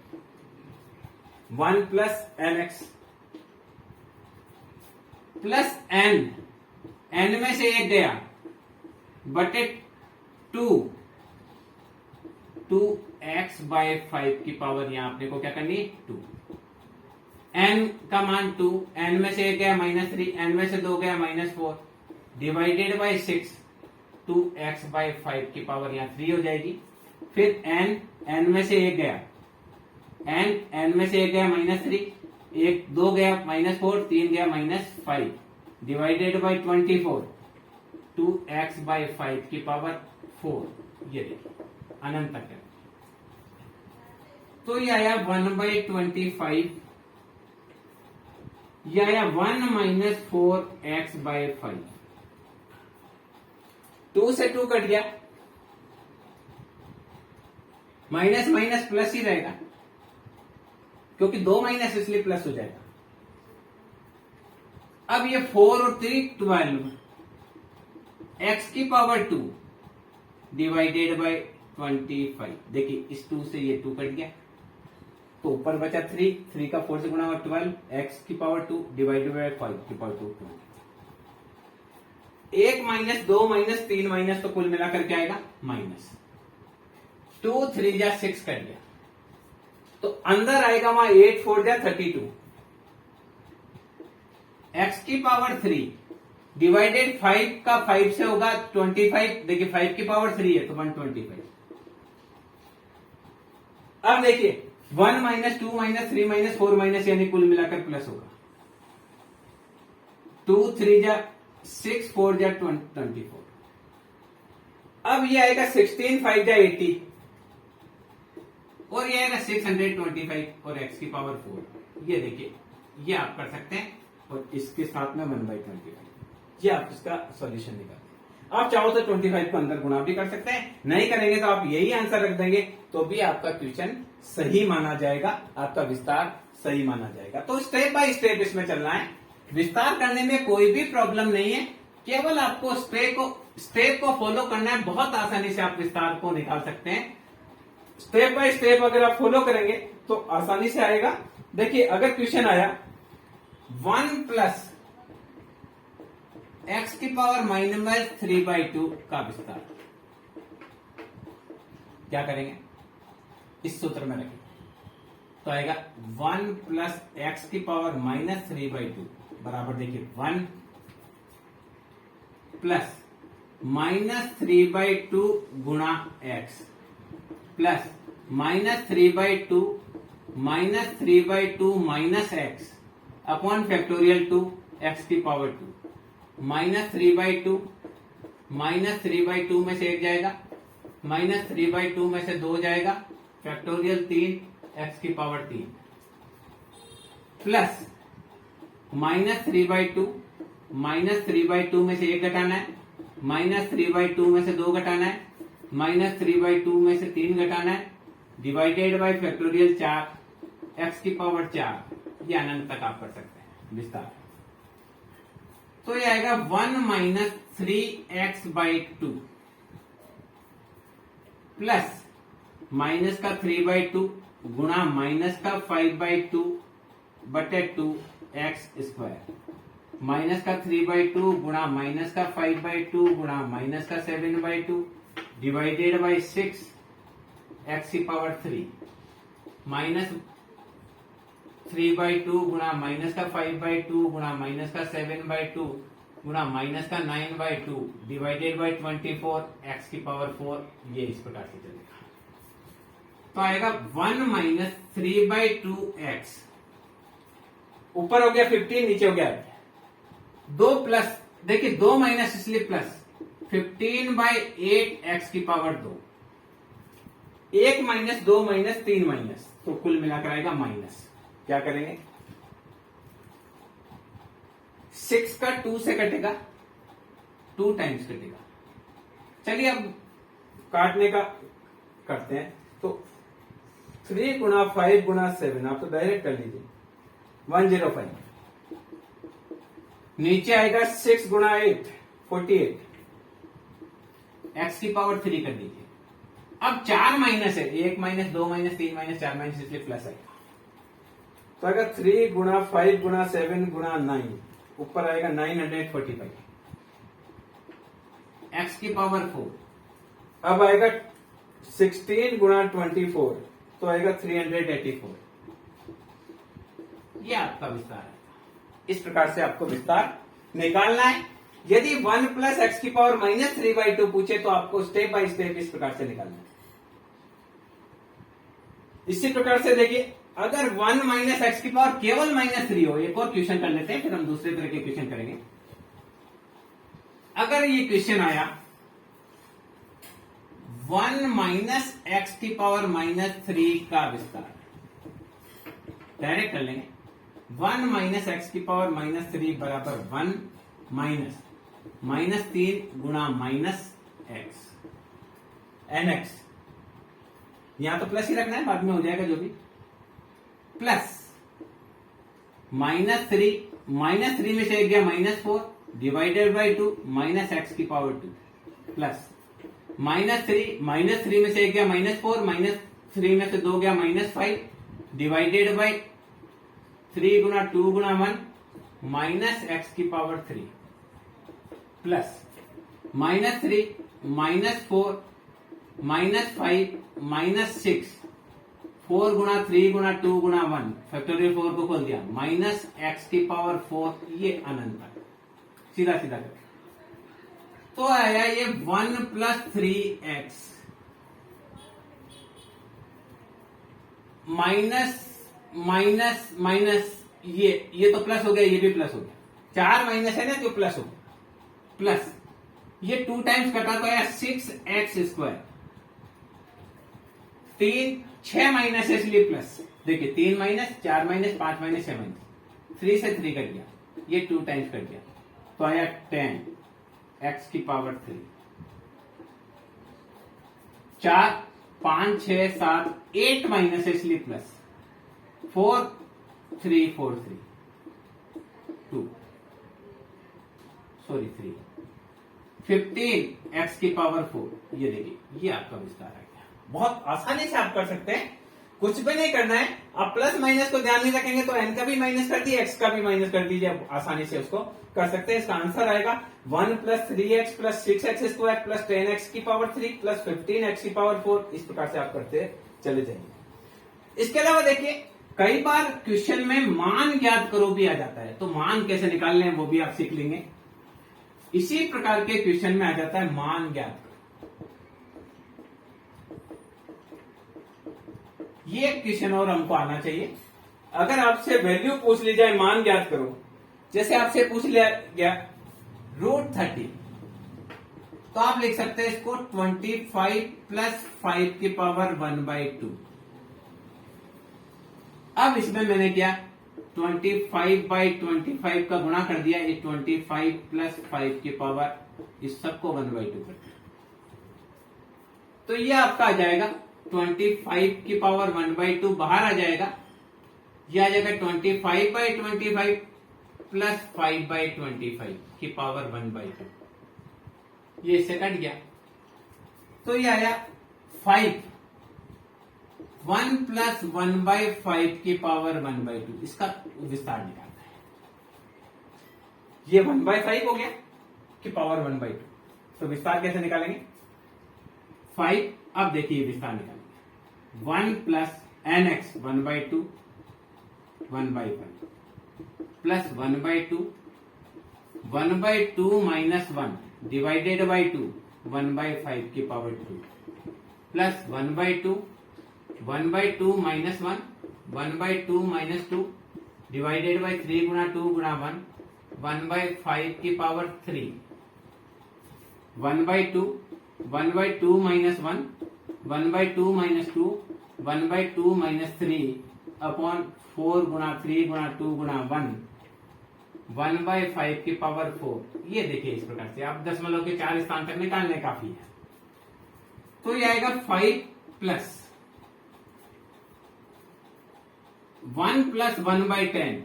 1 plus nx plus n में से एक गया बटे 2x बाई 5 की पावर यहां अपने को क्या करनी है 2 n का मान 2 n में से एक गया माइनस 3 n में से 2 गया minus 4 divided by 6 2x by 5 की पावर यहां 3 हो जाएगी। फिर n में से एक गया n में से एक गया माइनस 3 एक 2 गया माइनस 4 3 गया minus 5 divided by 24 2x by 5 की पावर 4 ये देखिए अनंत तक है। तो ये आया 1 बाई 25 ये आया 1 माइनस 4x बाई 5 2 से 2 कट गया माइनस माइनस प्लस ही रहेगा क्योंकि 2 माइनस इसलिए प्लस हो जाएगा अब ये 4 और 3 12, एक्स की पावर 2 डिवाइडेड बाय 25। देखिए इस 2 से ये 2 कट गया, तो ऊपर बचा 3, 3 का 4 से गुणा हुआ 12, एक्स की पावर 2 डिवाइडेड बाय 5 की पावर 2। 1 माइनस 2 माइनस 3 माइनस, तो कुल मिलाकर क्या आएगा माइनस 2, 3 जा 6 कट गया, तो अंदर आएगा वहां 8 4 जा 32। एक्स की पावर 3 डिवाइडेड 5 का 5 से होगा 25। देखिए 5 की पावर 3 है तो 125। अब देखिए 1 माइनस 2 माइनस 3 माइनस 4 माइनस, यानी कुल मिलाकर प्लस होगा। 2 3 जा 6 4 जा 24। अब ये आएगा 16 5 जा 80, और ये आएगा 625 और x की पावर 4। ये देखिए ये आप कर सकते हैं, और इसके साथ में 1/25 ये आप इसका सॉल्यूशन निकालते हैं। आप चाहो तो 25 को अंदर गुणा भी कर सकते हैं, नहीं करेंगे तो आप यही आंसर रख देंगे, तो भी आपका क्वेश्चन सही माना जाएगा, आपका विस्तार सही माना जाएगा। तो स्टेप बाय स्टेप इसमें चलना है, विस्तार करने में कोई भी प्रॉब्लम नहीं है, केवल आपको स्टेप को फॉलो करना है। बहुत आसानी से आप विस्तार को निकाल सकते हैं। स्टेप बाय स्टेप अगर आप फॉलो करेंगे तो आसानी से आएगा। देखिए अगर क्वेश्चन आया 1 प्लस एक्स की पावर -3/2 का विस्तार, क्या करेंगे, इस सूत्र में रखें, तो आएगा 1 प्लस एक्स की पावर -3/2 बराबर, देखिए 1 प्लस -3/2 गुणा x plus -3/2 -3/2 minus x upon factorial 2 x की पावर 2, -3/2 -3/2 में से 1 जाएगा, -3/2 में से 2 जाएगा, फैक्टोरियल 3 एक्स की पावर 3 प्लस -3/2 -3/2 में से 1 घटाना है, -3/2 में से 2 घटाना है, -3/2 में से 3 घटाना है, डिवाइडेड बाय फैक्टोरियल 4 एक्स की पावर 4। ये अनंत तक आप कर सकते हैं विस्तार। तो ये आएगा 1 माइनस 3x/2 प्लस माइनस का 3/2 गुणा माइनस का 5/2 बटे 2 एक्स स्क्वायर, माइनस का 3/2 गुणा माइनस का 5/2 गुणा माइनस का 7/2 डिवाइडेड बाई 6 एक्स की पावर 3, माइनस 3/2 गुणा माइनस का 5/2 गुणा माइनस का 7/2 गुणा माइनस का 9/2 डिवाइडेड बाई 24 एक्स की पावर 4। ये इस प्रकार से चलेगा, तो आएगा 1 माइनस 3/2x, ऊपर हो गया 15 नीचे हो गया 2 प्लस, देखिए 2 माइनस इसलिए प्लस 15/8 एक्स की पावर 2, 1 माइनस 2 माइनस 3 माइनस, तो कुल मिलाकर आएगा माइनस। क्या करेंगे, 6 का 2 से कटेगा, 2 टाइम्स कटेगा। चलिए अब काटने का करते हैं, तो 3 गुणा 5 गुणा 7 आप तो डायरेक्ट कर लीजिए, 105। नीचे आएगा 6 गुणा 8 48, एक्स की पावर 3 कर दीजिए। अब 4 माइनस है, 1 माइनस 2 माइनस 3 माइनस 4 माइनस, इसलिए प्लस आएगा, तो आएगा 3 गुणा 5 गुणा 7 गुणा 9, ऊपर आएगा 945 एक्स की पावर 4। अब आएगा 16 गुणा 24, तो आएगा 384। ये आपका विस्तार है। इस प्रकार से आपको विस्तार निकालना है। यदि 1 प्लस एक्स की पावर -3/2 पूछे तो आपको स्टेप बाय स्टेप इस प्रकार से निकालना है। इसी प्रकार से देखिए, अगर 1 माइनस एक्स की पावर केवल -3 हो, एक और क्वेश्चन कर लेते हैं, फिर हम दूसरे तरह के क्वेश्चन करेंगे। अगर ये क्वेश्चन आया 1 माइनस एक्स की पावर -3 का विस्तार, डायरेक्ट कर लेंगे। 1 माइनस एक्स की पावर -3 बराबर 1 माइनस -3 गुणा माइनस एक्स एन एक्स, यहां तो प्लस ही रखना है, बाद में हो जाएगा जो भी, प्लस -3 -3 में से एक गया -4 डिवाइडेड बाई 2 माइनस एक्स की पावर 2 प्लस -3 में से एक गया -4 -3 में से 2 गया -5 डिवाइडेड बाई 3 गुना 2 गुना 1 माइनस एक्स की पावर 3 प्लस -3 -4 -5 -6 4 गुना 3 गुना 2 गुना 1 फैक्टोरियल 4 को खोल दिया माइनस एक्स की पावर 4 ये अनंत है। सीधा सीधा कर तो आया ये 1 plus 3x minus minus minus ये तो प्लस हो गया, ये भी प्लस हो गया, 4 माइनस है ना जो प्लस हो गया प्लस ये 2 टाइम्स कटा तो आया 6x²। 6 माइनस है इसलिए प्लस, देखिए 3 माइनस 4 माइनस 5 माइनस 6 माइनस 3 से 3 कट गया, ये 2 टाइम्स कट गया तो आया 10 x की पावर 3। 4 5 6 7 8 माइनस है इसलिए प्लस 4 3 4 3 2 सॉरी 3 15 x की पावर 4। ये देखिए ये आपका विस्तार आ गया। बहुत आसानी से आप कर सकते हैं, कुछ भी नहीं करना है। आप प्लस माइनस को ध्यान नहीं रखेंगे तो n का भी माइनस कर दिए, x का भी माइनस कर दीजिए, आसानी से उसको कर सकते हैं। इसका आंसर आएगा 1 plus 3x plus 6x² plus 10x की पावर 3 प्लस 15x की पावर 4। इस प्रकार से आप करते चले जाएंगे। इसके अलावा देखिए कई बार क्वेश्चन में मान ज्ञात करो भी आ जाता है, तो मान कैसे निकालने हैं वो भी आप सीख लेंगे। इसी प्रकार के क्वेश्चन में आ जाता है मान ज्ञात करो। ये क्वेश्चन और हमको आना चाहिए। अगर आपसे वैल्यू पूछ ली जाए मान ज्ञात करो, जैसे आपसे पूछ लिया गया √30, तो आप लिख सकते हैं इसको 25 प्लस 5 की पावर 1/2। अब इसमें मैंने क्या 25/25 का गुणा कर दिया, ये 25 प्लस 5 की पावर इस सबको 1/2 कर दिया, तो ये आपका आ जाएगा 25 की पावर 1/2 बाहर आ जाएगा, ये आ जाएगा 25/25 प्लस 5/25 की पावर 1/2। ये इससे कट गया तो ये आया 5 1 प्लस 1/5 की पावर 1/2। इसका विस्तार निकालना है। ये 1/5 हो गया की पावर 1/2, तो विस्तार कैसे निकालेंगे 5। अब देखिए विस्तार निकालेंगे 1 plus nx 1/2 1/1 plus 1/2 1/2 minus 1 divided by 2 1/5 की power 2 plus 1/2 1/2 minus 1 1/2 minus 2 divided by 3 गुना 2 गुना 1 1/5 की power 3 1/2 1/2 minus 1 1/2 minus 2 1/2 minus 3 upon 4 गुना 3 गुना 2 गुना 1 1/5 की पावर 4। ये देखिए इस प्रकार से आप दशमलव के 4 स्थान तक निकालने काफी है। तो ये आएगा 5 प्लस 1 प्लस 1/10।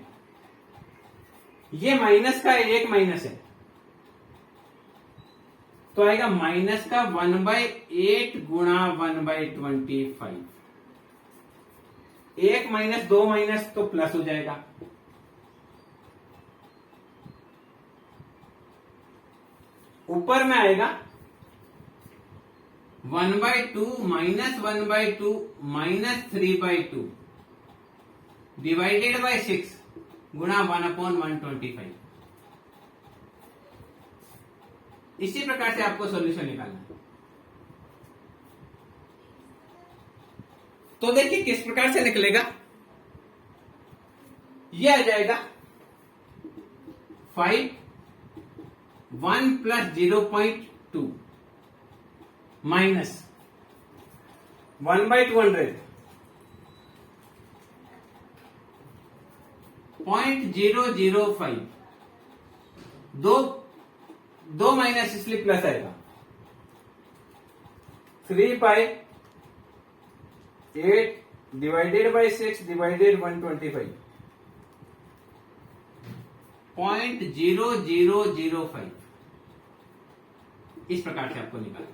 ये माइनस का एक माइनस है तो आएगा माइनस का 1/8 गुणा 1/25। एक माइनस 2 माइनस तो प्लस हो जाएगा, ऊपर में आएगा 1/2 माइनस 1/2 माइनस 3/2 डिवाइडेड बाई 6 गुणा 1/125। इसी प्रकार से आपको सॉल्यूशन निकालना है। तो देखिए किस प्रकार से निकलेगा, यह आ जाएगा 5 1 प्लस 0.2 माइनस 1/200 0.005 दो माइनस इसलिए प्लस आएगा 3/8 डिवाइडेड बाई 6 डिवाइडेड 125 0.0005 इस प्रकार से आपको निकालना।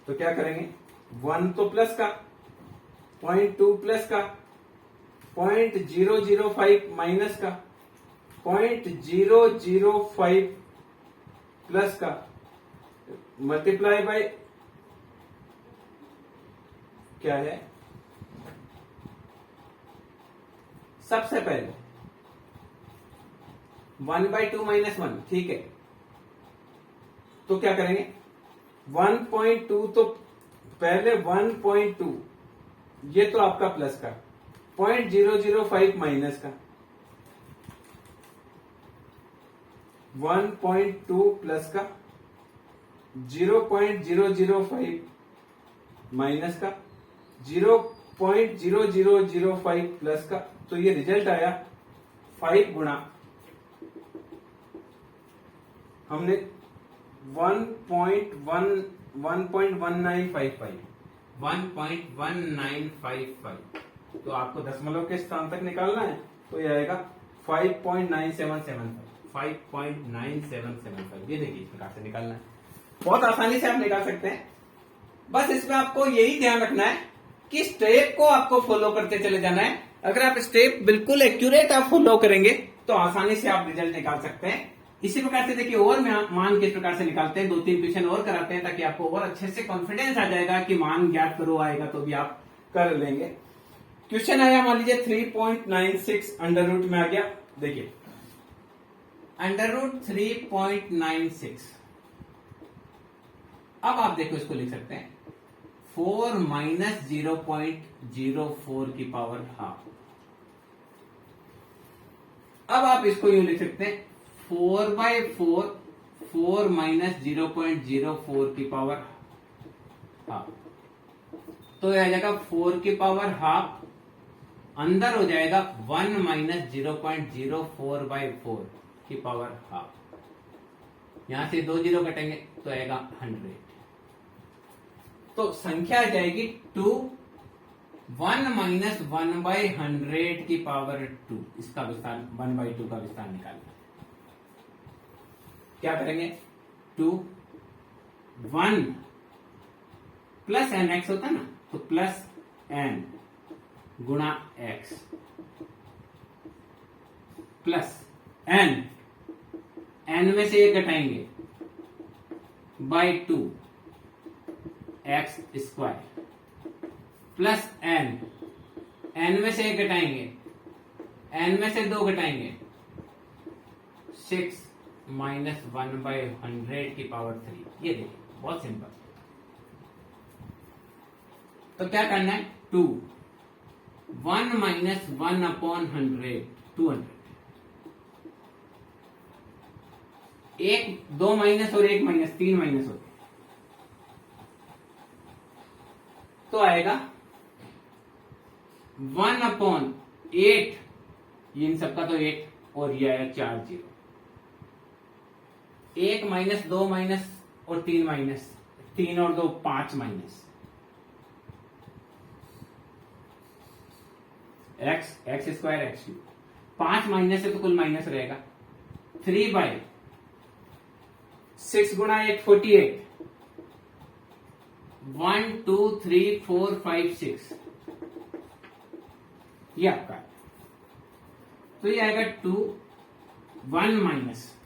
तो क्या करेंगे, 1 तो प्लस का, 0.2 प्लस का, 0.005 माइनस का, 0.005 प्लस का, मल्टीप्लाई बाय क्या है, सबसे पहले 1/2 माइनस 1, ठीक है। तो क्या करेंगे, 1.2 तो पहले 1.2, ये तो आपका प्लस का, 0.005 माइनस का, 1.2 प्लस का, 0.005 माइनस का, 0.0005 प्लस का। तो ये रिजल्ट आया 5 गुणा हमने 1.1955 तो आपको दशमलव के स्थान तक निकालना है, तो ये आएगा 5.9775 ये देखिए, इस प्रकार से निकालना है। बहुत आसानी से आप निकाल सकते हैं। बस इसमें आपको यही ध्यान रखना है कि स्टेप को आपको फॉलो करते चले जाना है। अगर आप स्टेप बिल्कुल एक्यूरेट आप फॉलो करेंगे तो आसानी से आप रिजल्ट निकाल सकते हैं। इसी प्रकार से देखिए और मान किस प्रकार से निकालते हैं, 2-3 क्वेश्चन और कराते हैं ताकि आपको और अच्छे से कॉन्फिडेंस आ जाएगा कि मान ज्ञात करो आएगा तो भी आप कर लेंगे। क्वेश्चन आया मान लीजिए 3.96 अंडर रूट में आ गया। देखिए अंडर रूट 3.96, अब आप देखो इसको लिख सकते हैं 4 माइनस 0.04 की पावर हाफ। अब आप इसको यूं लिख सकते हैं 4/4 4 माइनस 0.04 की पावर हाफ। तो यह आ जाएगा 4 की पावर हाफ, अंदर हो जाएगा 1 माइनस 0.04/4 की पावर हाफ। यहां से 2 0 कटेंगे तो आएगा 100। तो संख्या आ जाएगी 2 1 माइनस 1/100 की पावर 2। इसका विस्तार 1/2 का विस्तार निकालना। क्या करेंगे, 2 1 प्लस एन एक्स होता ना, तो प्लस एन गुणा एक्स प्लस एन, एन में से एक घटाएंगे by 2 x square plus n, n में से एक घटाएंगे, एन में से 2 घटाएंगे 6 माइनस 1/100 की पावर 3। ये देखिए बहुत सिंपल। तो क्या करना है, 2 1 माइनस 1/100 200, एक 2 माइनस और 1 माइनस 3 माइनस होते, तो आएगा 1/8, इन सबका तो 1 और ये आया 4 0, 1 माइनस 2 माइनस और 3 माइनस, 3 और 2 5 minus, x square x cube, 5 minus है तो कुल माइनस रहेगा। 3/6 गुणा 8 48, 1 2 3 4 5 6, ये आपका। तो ये आएगा 2 1 minus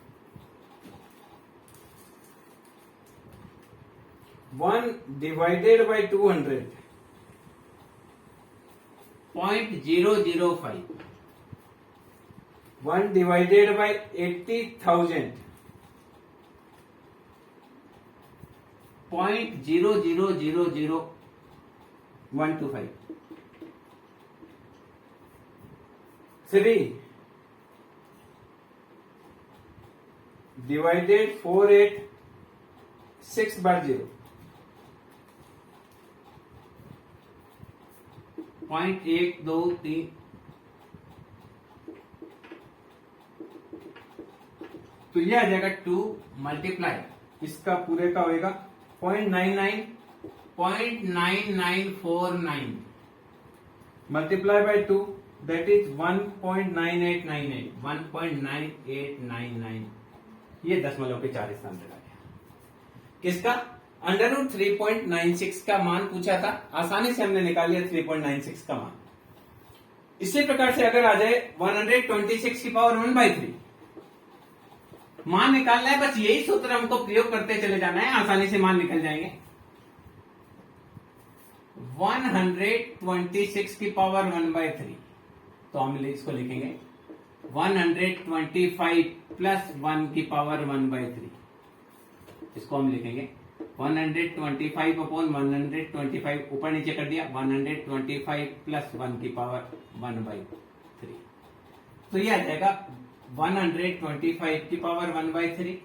1 divided by 200 0.005, 1 divided by 80,000 0.0000125, 3 divided 486/0 0.123, तो यह आ जाएगा 2 मल्टीप्लाई इसका पूरे का होएगा 0.9949 मल्टीप्लाई बाय 2 दैट इज 1.9898, 1.9899। ये दशमलव के 4 स्थान पे आ गया। किसका? अंडर रूट 3.96 का मान पूछा था, आसानी से हमने निकाल लिया 3.96 का मान। इसी प्रकार से अगर आ जाए 126 की पावर 1/3, मान निकालना है, बस यही सूत्र हमको प्रयोग करते चले जाना है, आसानी से मान निकल जाएंगे। 126 की पावर 1/3, तो हम इसको लिखेंगे 125 प्लस 1 की पावर 1/3, इसको हम लिखेंगे 125 अपॉन 125, ऊपर नीचे कर दिया, 125 प्लस 1 की पावर 1/3, तो ये आ जाएगा 125 की पावर 1/3,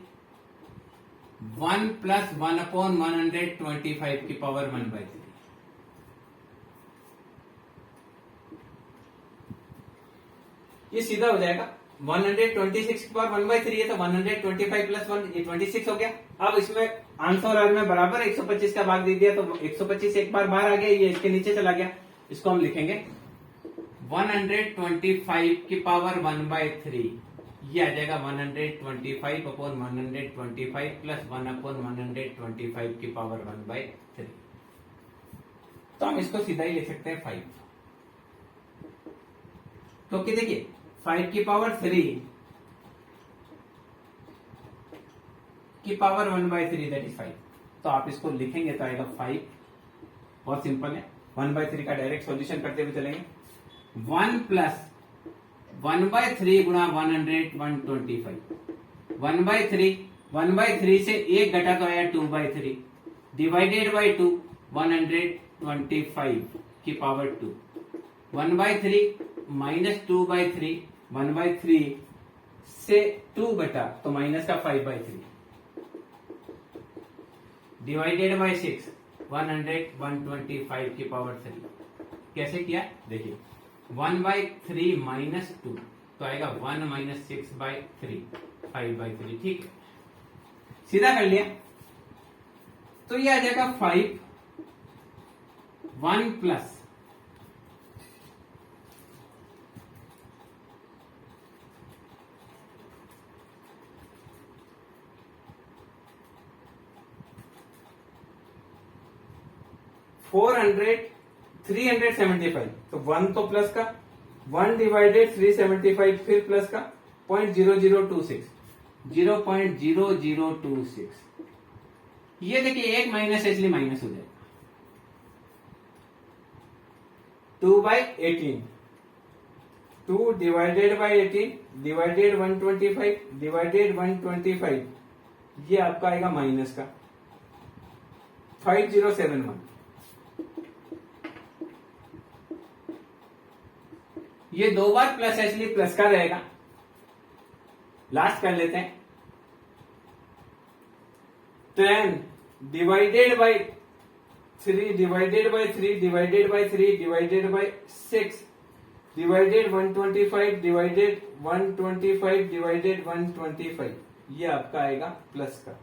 1 प्लस 1 अपॉन 125 की पावर 1/3। ये सीधा हो जाएगा 126 की पावर 1/3 है, तो 125 प्लस 1 ये 26 हो गया। अब इसमें आंसर और में बराबर 125 का भाग दे दिया, तो 125 एक बार बाहर आ गया, ये इसके नीचे चला गया, इसको हम लिखेंगे 125 की पावर 1/3, ये आ जाएगा 125 अपॉन 125 प्लस 1 अपॉन 125 की पावर 1/3। तो हम इसको सीधा ही लिख सकते हैं 5। तो कि देखिए 5 की पावर 3 की पावर 1/3 दैट इज 5, तो आप इसको लिखेंगे तो आएगा 5। बहुत सिंपल है, 1/3 का डायरेक्ट सॉल्यूशन करते हुए चलेंगे। 1 प्लस 1/3 गुणा 100 125, 1/3 से एक घटा तो आया 2/3, डिवाइडेड बाई 2 125 की पावर 2, 1/3 माइनस 2/3, 1/3 से 2 घटा तो माइनस का 5/3, डिवाइडेड बाई 6 100 125 की पावर 3। कैसे किया देखिए, 1/3 माइनस 2 तो आएगा 1 माइनस 6/3, 5/3, ठीक है, सीधा कर लिया। तो ये आ जाएगा 5, 1 प्लस 375, तो 1 तो प्लस का, 1 डिवाइडेड 375 फिर प्लस का 0.0026, 0.0026। ये देखिए एक माइनस है इसलिए माइनस हो जाएगा, 2/18, 2 डिवाइडेड बाई 18 डिवाइडेड 125 डिवाइडेड 125, ये आपका आएगा माइनस का 5071। ये 2 बार प्लस है इसलिए प्लस का रहेगा, लास्ट कर लेते हैं। 10 divided by 3 divided by 3 divided by 3 divided by 6 divided 125 divided 125 divided 125, ये आपका आएगा प्लस का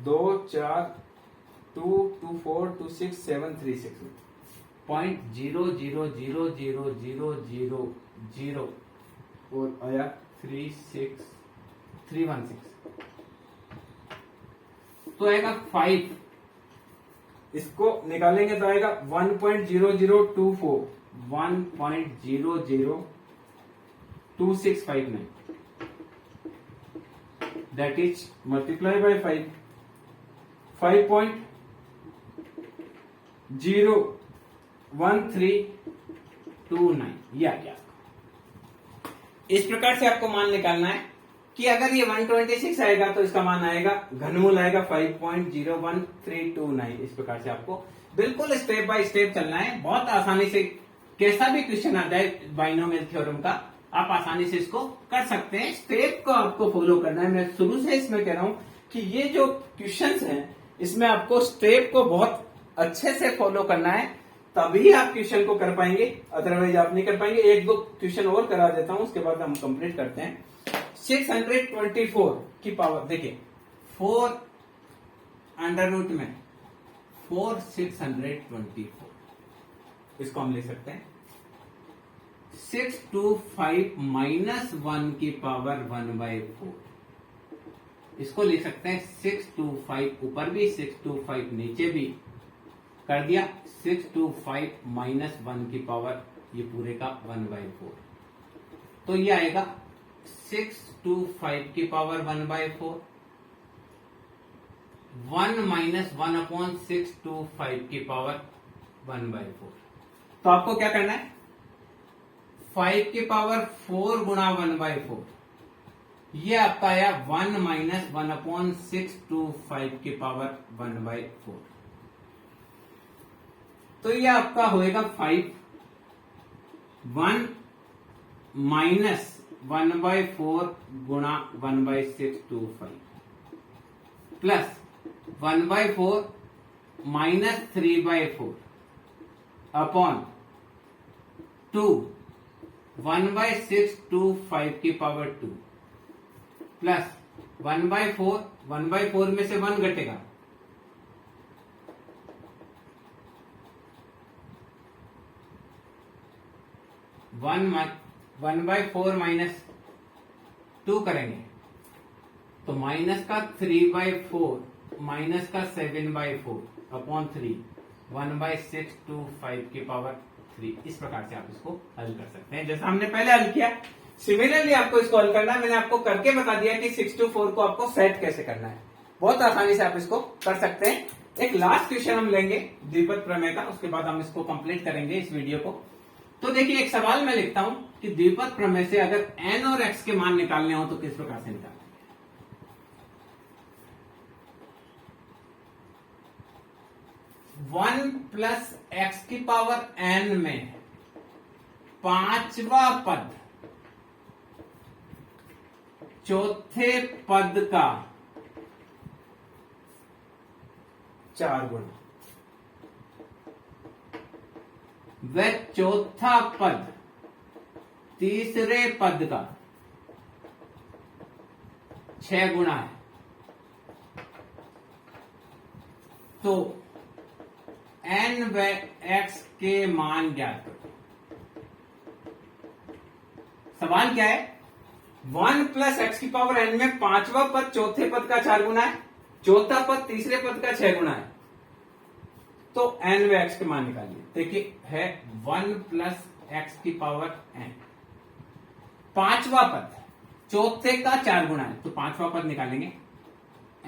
2 4 2 2 4 2 6 7 3 6 0.000000 और आया 36316, तो आएगा 5, इसको निकालेंगे तो आएगा 1.0024, 1.002659, दैट इज मल्टीप्लाई बाय 5, 5.01329, ये आ गया। इस प्रकार से आपको मान निकालना है कि अगर ये 126 आएगा तो इसका मान आएगा, घनमूल आएगा 5.01329। इस प्रकार से आपको बिल्कुल स्टेप बाय स्टेप चलना है, बहुत आसानी से कैसा भी क्वेश्चन आ जाए बाइनोमियल थ्योरम का आप आसानी से इसको कर सकते हैं। स्टेप को आपको फॉलो करना है, मैं शुरू से इसमें कह रहा हूं कि ये जो क्वेश्चंस हैं इसमें आपको स्टेप को बहुत अच्छे से फॉलो करना है, तभी आप क्वेश्चन को कर पाएंगे, अदरवाइज आप नहीं कर पाएंगे। एक दो क्वेश्चन और करा देता हूं, उसके बाद हम कंप्लीट करते हैं। 624 की पावर देखिए, 4 अंडर रूट में 4 624, इसको हम ले सकते हैं 625 माइनस 1 की पावर 1/4। इसको लिख सकते हैं 625 ऊपर भी 625 नीचे भी कर दिया। 625 माइनस 1 की पावर ये पूरे का 1/4, तो ये आएगा 625 की पावर 1/4, 1 माइनस 1/625 की पावर 1/4। तो आपको क्या करना है, 5 की पावर 4 गुणा 1/4, ये आपका आया 1 माइनस 1/625 की पावर 1/4। तो ये आपका होएगा 5, 1 माइनस 1/4 गुणा 1/625 प्लस 1/4 माइनस 3/4 अपॉन 2 1/625 की पावर 2 प्लस 1/4 में से 1 घटेगा, 1/4 माइनस 2 करेंगे तो माइनस का 3/4 माइनस का 7/4 अपॉन 3 1/625 की पावर 3। इस प्रकार से आप इसको हल कर सकते हैं, जैसा हमने पहले हल किया। सिमिलरली आपको इसको हल करना है, मैंने आपको करके बता दिया कि 624 को आपको सेट कैसे करना है। बहुत आसानी से आप इसको कर सकते हैं। एक लास्ट क्वेश्चन हम लेंगे द्विपद प्रमेय का, उसके बाद हम इसको कंप्लीट करेंगे इस वीडियो को। तो देखिए, एक सवाल मैं लिखता हूं कि द्विपद प्रमेय से अगर n और x के मान निकालने हो तो किस प्रकार से निकालेंगे। 1 प्लस एक्स की पावर n में पांचवा पद चौथे पद का 4 गुना, व चौथा पद तीसरे पद का 6 गुना है। तो n व x के मान ज्ञात करो। सवाल क्या है, 1 प्लस एक्स की पावर n में पांचवा पद चौथे पद का 4 गुना है, चौथा पद तीसरे पद का 6 गुना है। तो n व x के मान निकालिए। देखिए, है 1 प्लस एक्स की पावर n, पांचवा पद चौथे का 4 गुना है, तो पांचवा पद निकालेंगे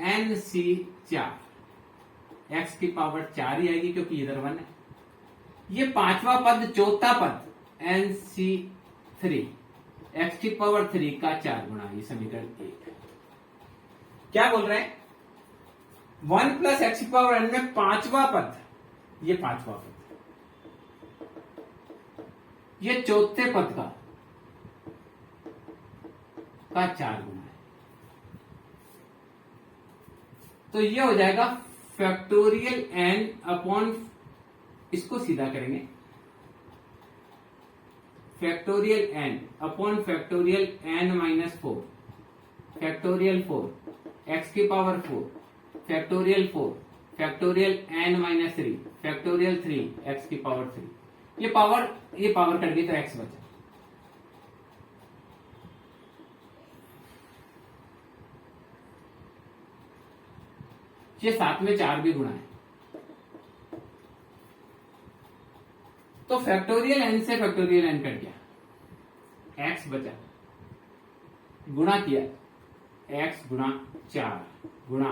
nc4, x की पावर 4 ही आएगी क्योंकि इधर 1 है। ये पांचवा पद चौथा पद nc3, x की पावर 3 का 4 गुना, ये समीकरण 1। क्या बोल रहे हैं, 1 प्लस एक्स की पावर n में पांचवा पद, ये पांचवा पद, ये चौथे पद का 4 गुना है। तो ये हो जाएगा फैक्टोरियल n अपॉन, इसको सीधा करेंगे, factorial n upon factorial n minus 4, factorial 4 X की power 4, factorial 4 factorial n minus 3, factorial 3 x की पावर 3। ये पावर कट गई तो x बचा। ये 7 में 4 भी गुणा है, तो फैक्टोरियल n से फैक्टोरियल n कट गया, x बचा, गुणा किया x गुणा 4 गुणा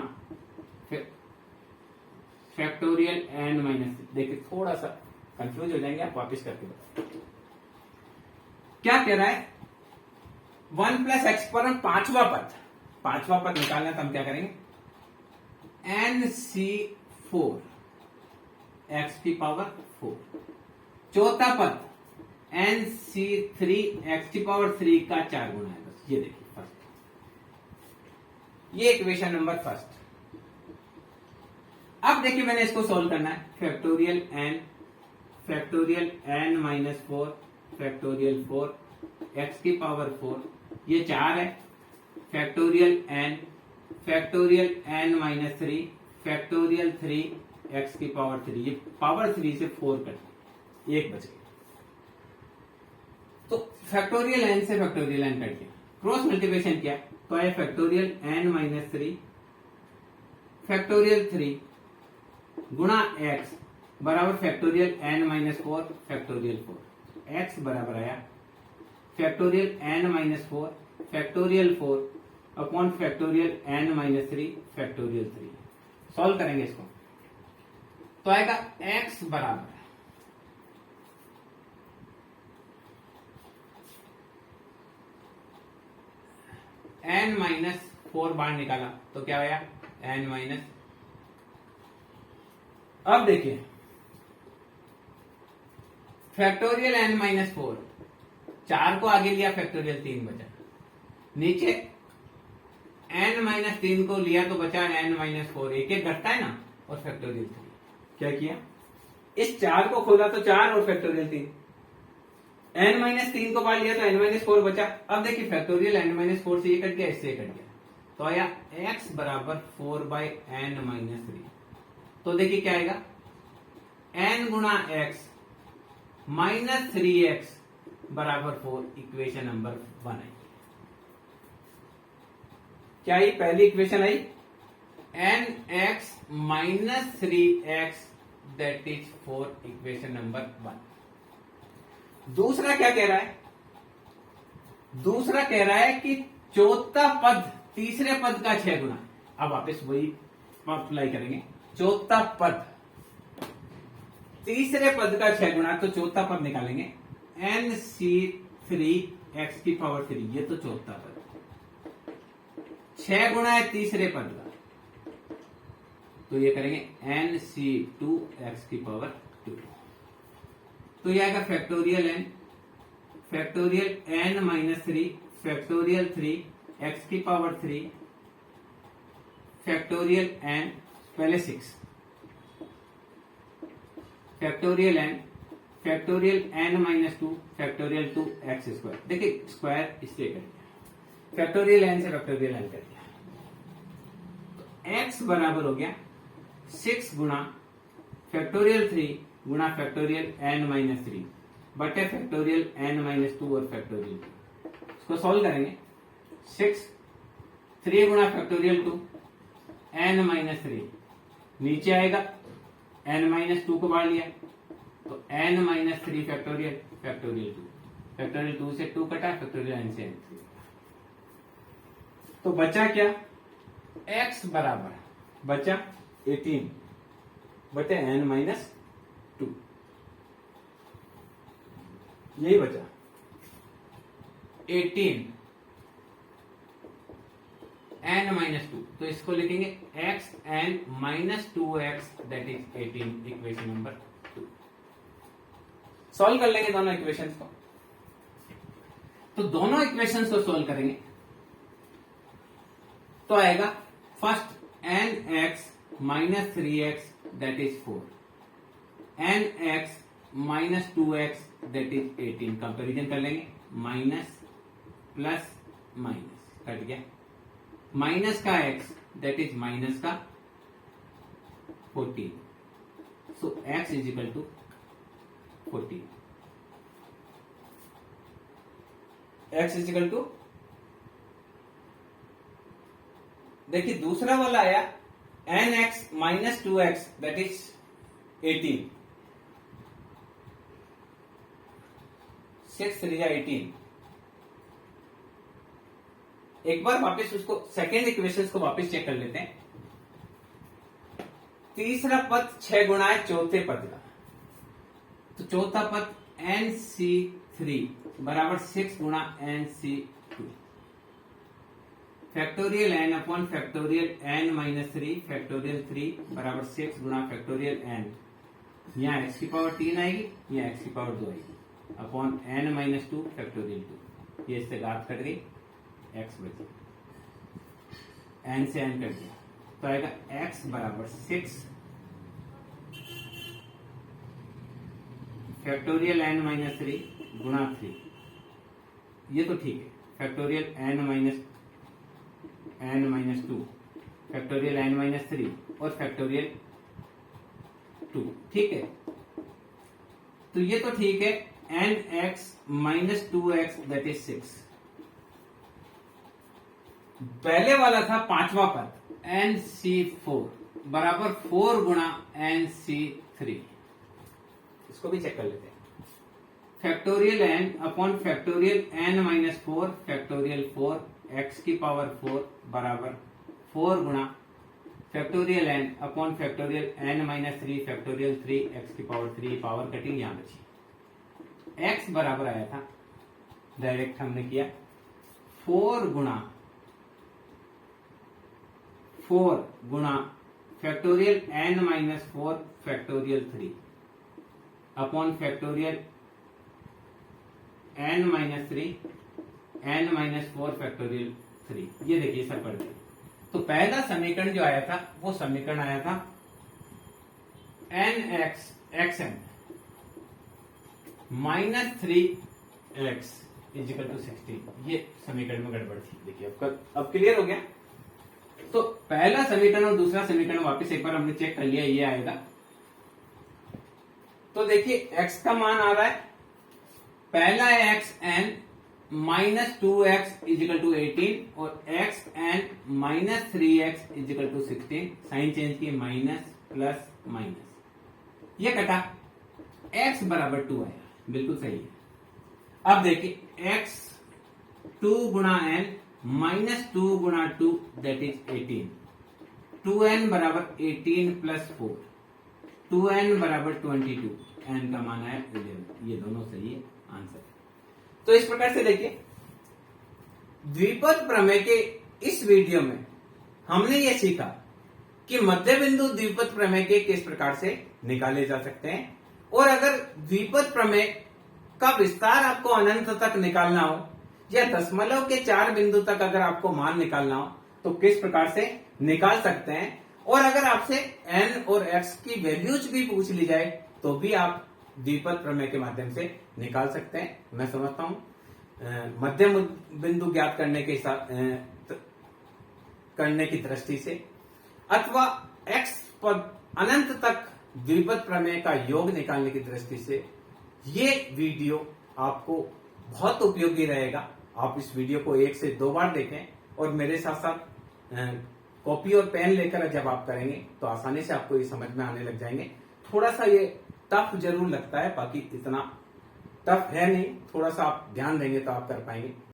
फैक्टोरियल n माइनस। देखिए, थोड़ा सा कंफ्यूज हो जाएंगे, आप वापिस करके बताओ क्या कह रहा है। 1 प्लस एक्स पर पांचवा पद निकालना है, तो हम क्या करेंगे, nc4 एक्स की पावर 4, चौथा पद nc3 एक्स की पावर 3 का 4 गुना है। बस ये देखिए फर्स्ट, ये इक्वेशन नंबर फर्स्ट। अब देखिए, मैंने इसको सोल्व करना है, factorial n minus 4 factorial 4 X की पावर 4, ये 4 है, factorial n minus 3 factorial 3 x की पावर 3, ये पावर 3 से 4 कट 1 बच गया। तो फैक्टोरियल एन से फैक्टोरियल एन कट गया, क्रॉस मल्टीप्लिकेशन किया तो आया फैक्टोरियल एन माइनस 3 फैक्टोरियल 3 गुणा एक्स बराबर factorial n minus 4 factorial 4। X बराबर आया factorial n minus 4 factorial 4 upon factorial n minus 3 factorial 3। Solve करेंगे इसको तो आएगा एक्स बराबर एन माइनस 4 बाहर निकाला तो क्या आया एन माइनस। अब देखिए फैक्टोरियल एन माइनस 4 4 को आगे लिया फैक्टोरियल 3 बचा, नीचे एन माइनस 3 को लिया तो बचा एन माइनस 4, एक एक घटता है ना, और फैक्टोरियल 3। क्या किया इस 4 को खोला तो 4 और फैक्टोरियल 3, एन माइनस 3 को बाहर लिया तो एन माइनस 4 बचा। अब देखिए फैक्टोरियल एन माइनस 4 से ये कट गया, इससे कट गया तो आया एक्स बराबर 4 बाई एन माइनस 3। तो देखिए क्या आएगा एन गुणा एक्स माइनस 3x बराबर 4, इक्वेशन नंबर 1 आई। क्या आई पहली इक्वेशन आई n x minus 3x that is 4, equation number 1। दूसरा क्या कह रहा है, दूसरा कह रहा है कि चौथा पद तीसरे पद का 6 गुना। अब वापस वही अप्लाई करेंगे, चौथा पद तीसरे पद का 6 गुना, तो चौथा पद निकालेंगे एन सी 3 एक्स की पावर 3, ये तो चौथा पद 6 गुना है तीसरे पद का, तो ये करेंगे एन सी 2 एक्स की पावर 2। तो ये आएगा factorial n minus 3 factorial 3 x की पावर 3 फैक्टोरियल एन पहले 6 factorial n minus 2 factorial 2 x square. देखिए स्क्वायर इससे कर दिया, फैक्टोरियल एन से फैक्टोरियल एन कर दिया, तो एक्स बराबर हो गया 6 गुणा फैक्टोरियल 3 गुणा फैक्टोरियल एन माइनस 3 बटे फैक्टोरियल एन माइनस 2 और फैक्टोरियल 2। इसको सॉल्व करेंगे 6 3 गुणा फैक्टोरियल 2 एन माइनस 3, नीचे आएगा एन माइनस 2 को बाहर लिया तो n minus 3 factorial factorial 2, factorial 2 से 2 कटा फैक्टोरियल एन से एन 3, तो बचा क्या एक्स बराबर बचा 18 बटे एन माइनस 2, यही बचा 18 एन माइनस 2। तो इसको लिखेंगे x n minus 2x that is 18, equation number 2। Solve कर लेंगे दोनों इक्वेशंस को, तो दोनों इक्वेशंस को सॉल्व करेंगे तो आएगा first n x minus 3x that is 4, n x minus 2x that is 18, comparison कर लेंगे माइनस प्लस माइनस कट गया, माइनस का x दैट इज माइनस का 14, so x is equal to 14, x is equal to, देखिए दूसरा वाला आया n x minus 2x that is 18, 6 3 18। एक बार वापस उसको सेकेंड इक्वेशन को वापस चेक कर लेते हैं। तीसरा पद 6 गुना है चौथे पद का, तो चौथा पद एन सी 3 बराबर 6 गुणा n C 2 factorial n upon factorial n minus 3 factorial 3 बराबर 6 गुणा फैक्टोरियल एन, यहाँ एक्स की पावर 3 आएगी, यहाँ एक्स की पावर 2 आएगी अपॉन एन माइनस 2 फैक्टोरियल 2, ये इससे घात कट गई एक्स बचे, एन से एन कर दिया तो आएगा एक्स बराबर 6 फैक्टोरियल एन माइनस 3 गुणा 3, ये तो ठीक है, factorial n minus 2 factorial n minus 3 और फैक्टोरियल 2, ठीक है, तो ये तो ठीक है nx minus 2x that is 6। पहले वाला था पांचवा पद nc4 बराबर 4 गुणा nc3। इसको भी चेक कर लेते हैं। Factorial n upon factorial n minus 4 factorial 4 x की पावर 4 बराबर 4 गुणा factorial n upon factorial n minus 3 factorial 3 x की पावर 3 पावर कटिंग यहां बची। x बराबर आया था, डायरेक्ट हमने किया 4 गुणा factorial n minus 4 factorial 3 upon factorial n minus 3 n minus 4 factorial 3। ये देखिए सब पढ़ गए। तो पहला समीकरण जो आया था वो समीकरण आया था xn minus 3x is equal to 16। ये समीकरण में गड़बड़ थी, देखिए अब क्लियर हो गया। तो पहला समीकरण और दूसरा समीकरण वापस एक बार हमने चेक कर लिया, ये आएगा। तो देखिए x का मान आ रहा है, पहला है xn minus 2x is equal to 18 और xn minus 3x is equal to 16। Sign change की, माइनस प्लस माइनस, ये कटा, x बराबर 2 आया, बिल्कुल सही है। अब देखिए x 2 गुणा n माइनस 2 गुणा 2 दैट इज 18। 2n बराबर 18 प्लस 4, 2n बराबर 22, n का मान है 11। ये दोनों सही है आंसर। तो इस प्रकार से देखिए द्विपद प्रमेय के इस वीडियो में हमने ये सीखा कि मध्य बिंदु द्विपद प्रमेय के किस प्रकार से निकाले जा सकते हैं, और अगर द्विपद प्रमेय का विस्तार आपको अनंत तक निकालना हो या दशमलव के 4 बिंदु तक अगर आपको मान निकालना हो तो किस प्रकार से निकाल सकते हैं, और अगर आपसे n और x की वैल्यूज भी पूछ ली जाए तो भी आप द्विपद प्रमेय के माध्यम से निकाल सकते हैं। मैं समझता हूं मध्यम बिंदु ज्ञात करने के करने की दृष्टि से अथवा x पद अनंत तक द्विपद प्रमेय का योग निकालने की दृष्टि से ये वीडियो आपको बहुत उपयोगी रहेगा। आप इस वीडियो को 1 से 2 बार देखें और मेरे साथ साथ कॉपी और पेन लेकर जब आप करेंगे तो आसानी से आपको ये समझ में आने लग जाएंगे। थोड़ा सा ये टफ जरूर लगता है, बाकी इतना टफ है नहीं, थोड़ा सा आप ध्यान देंगे तो आप कर पाएंगे।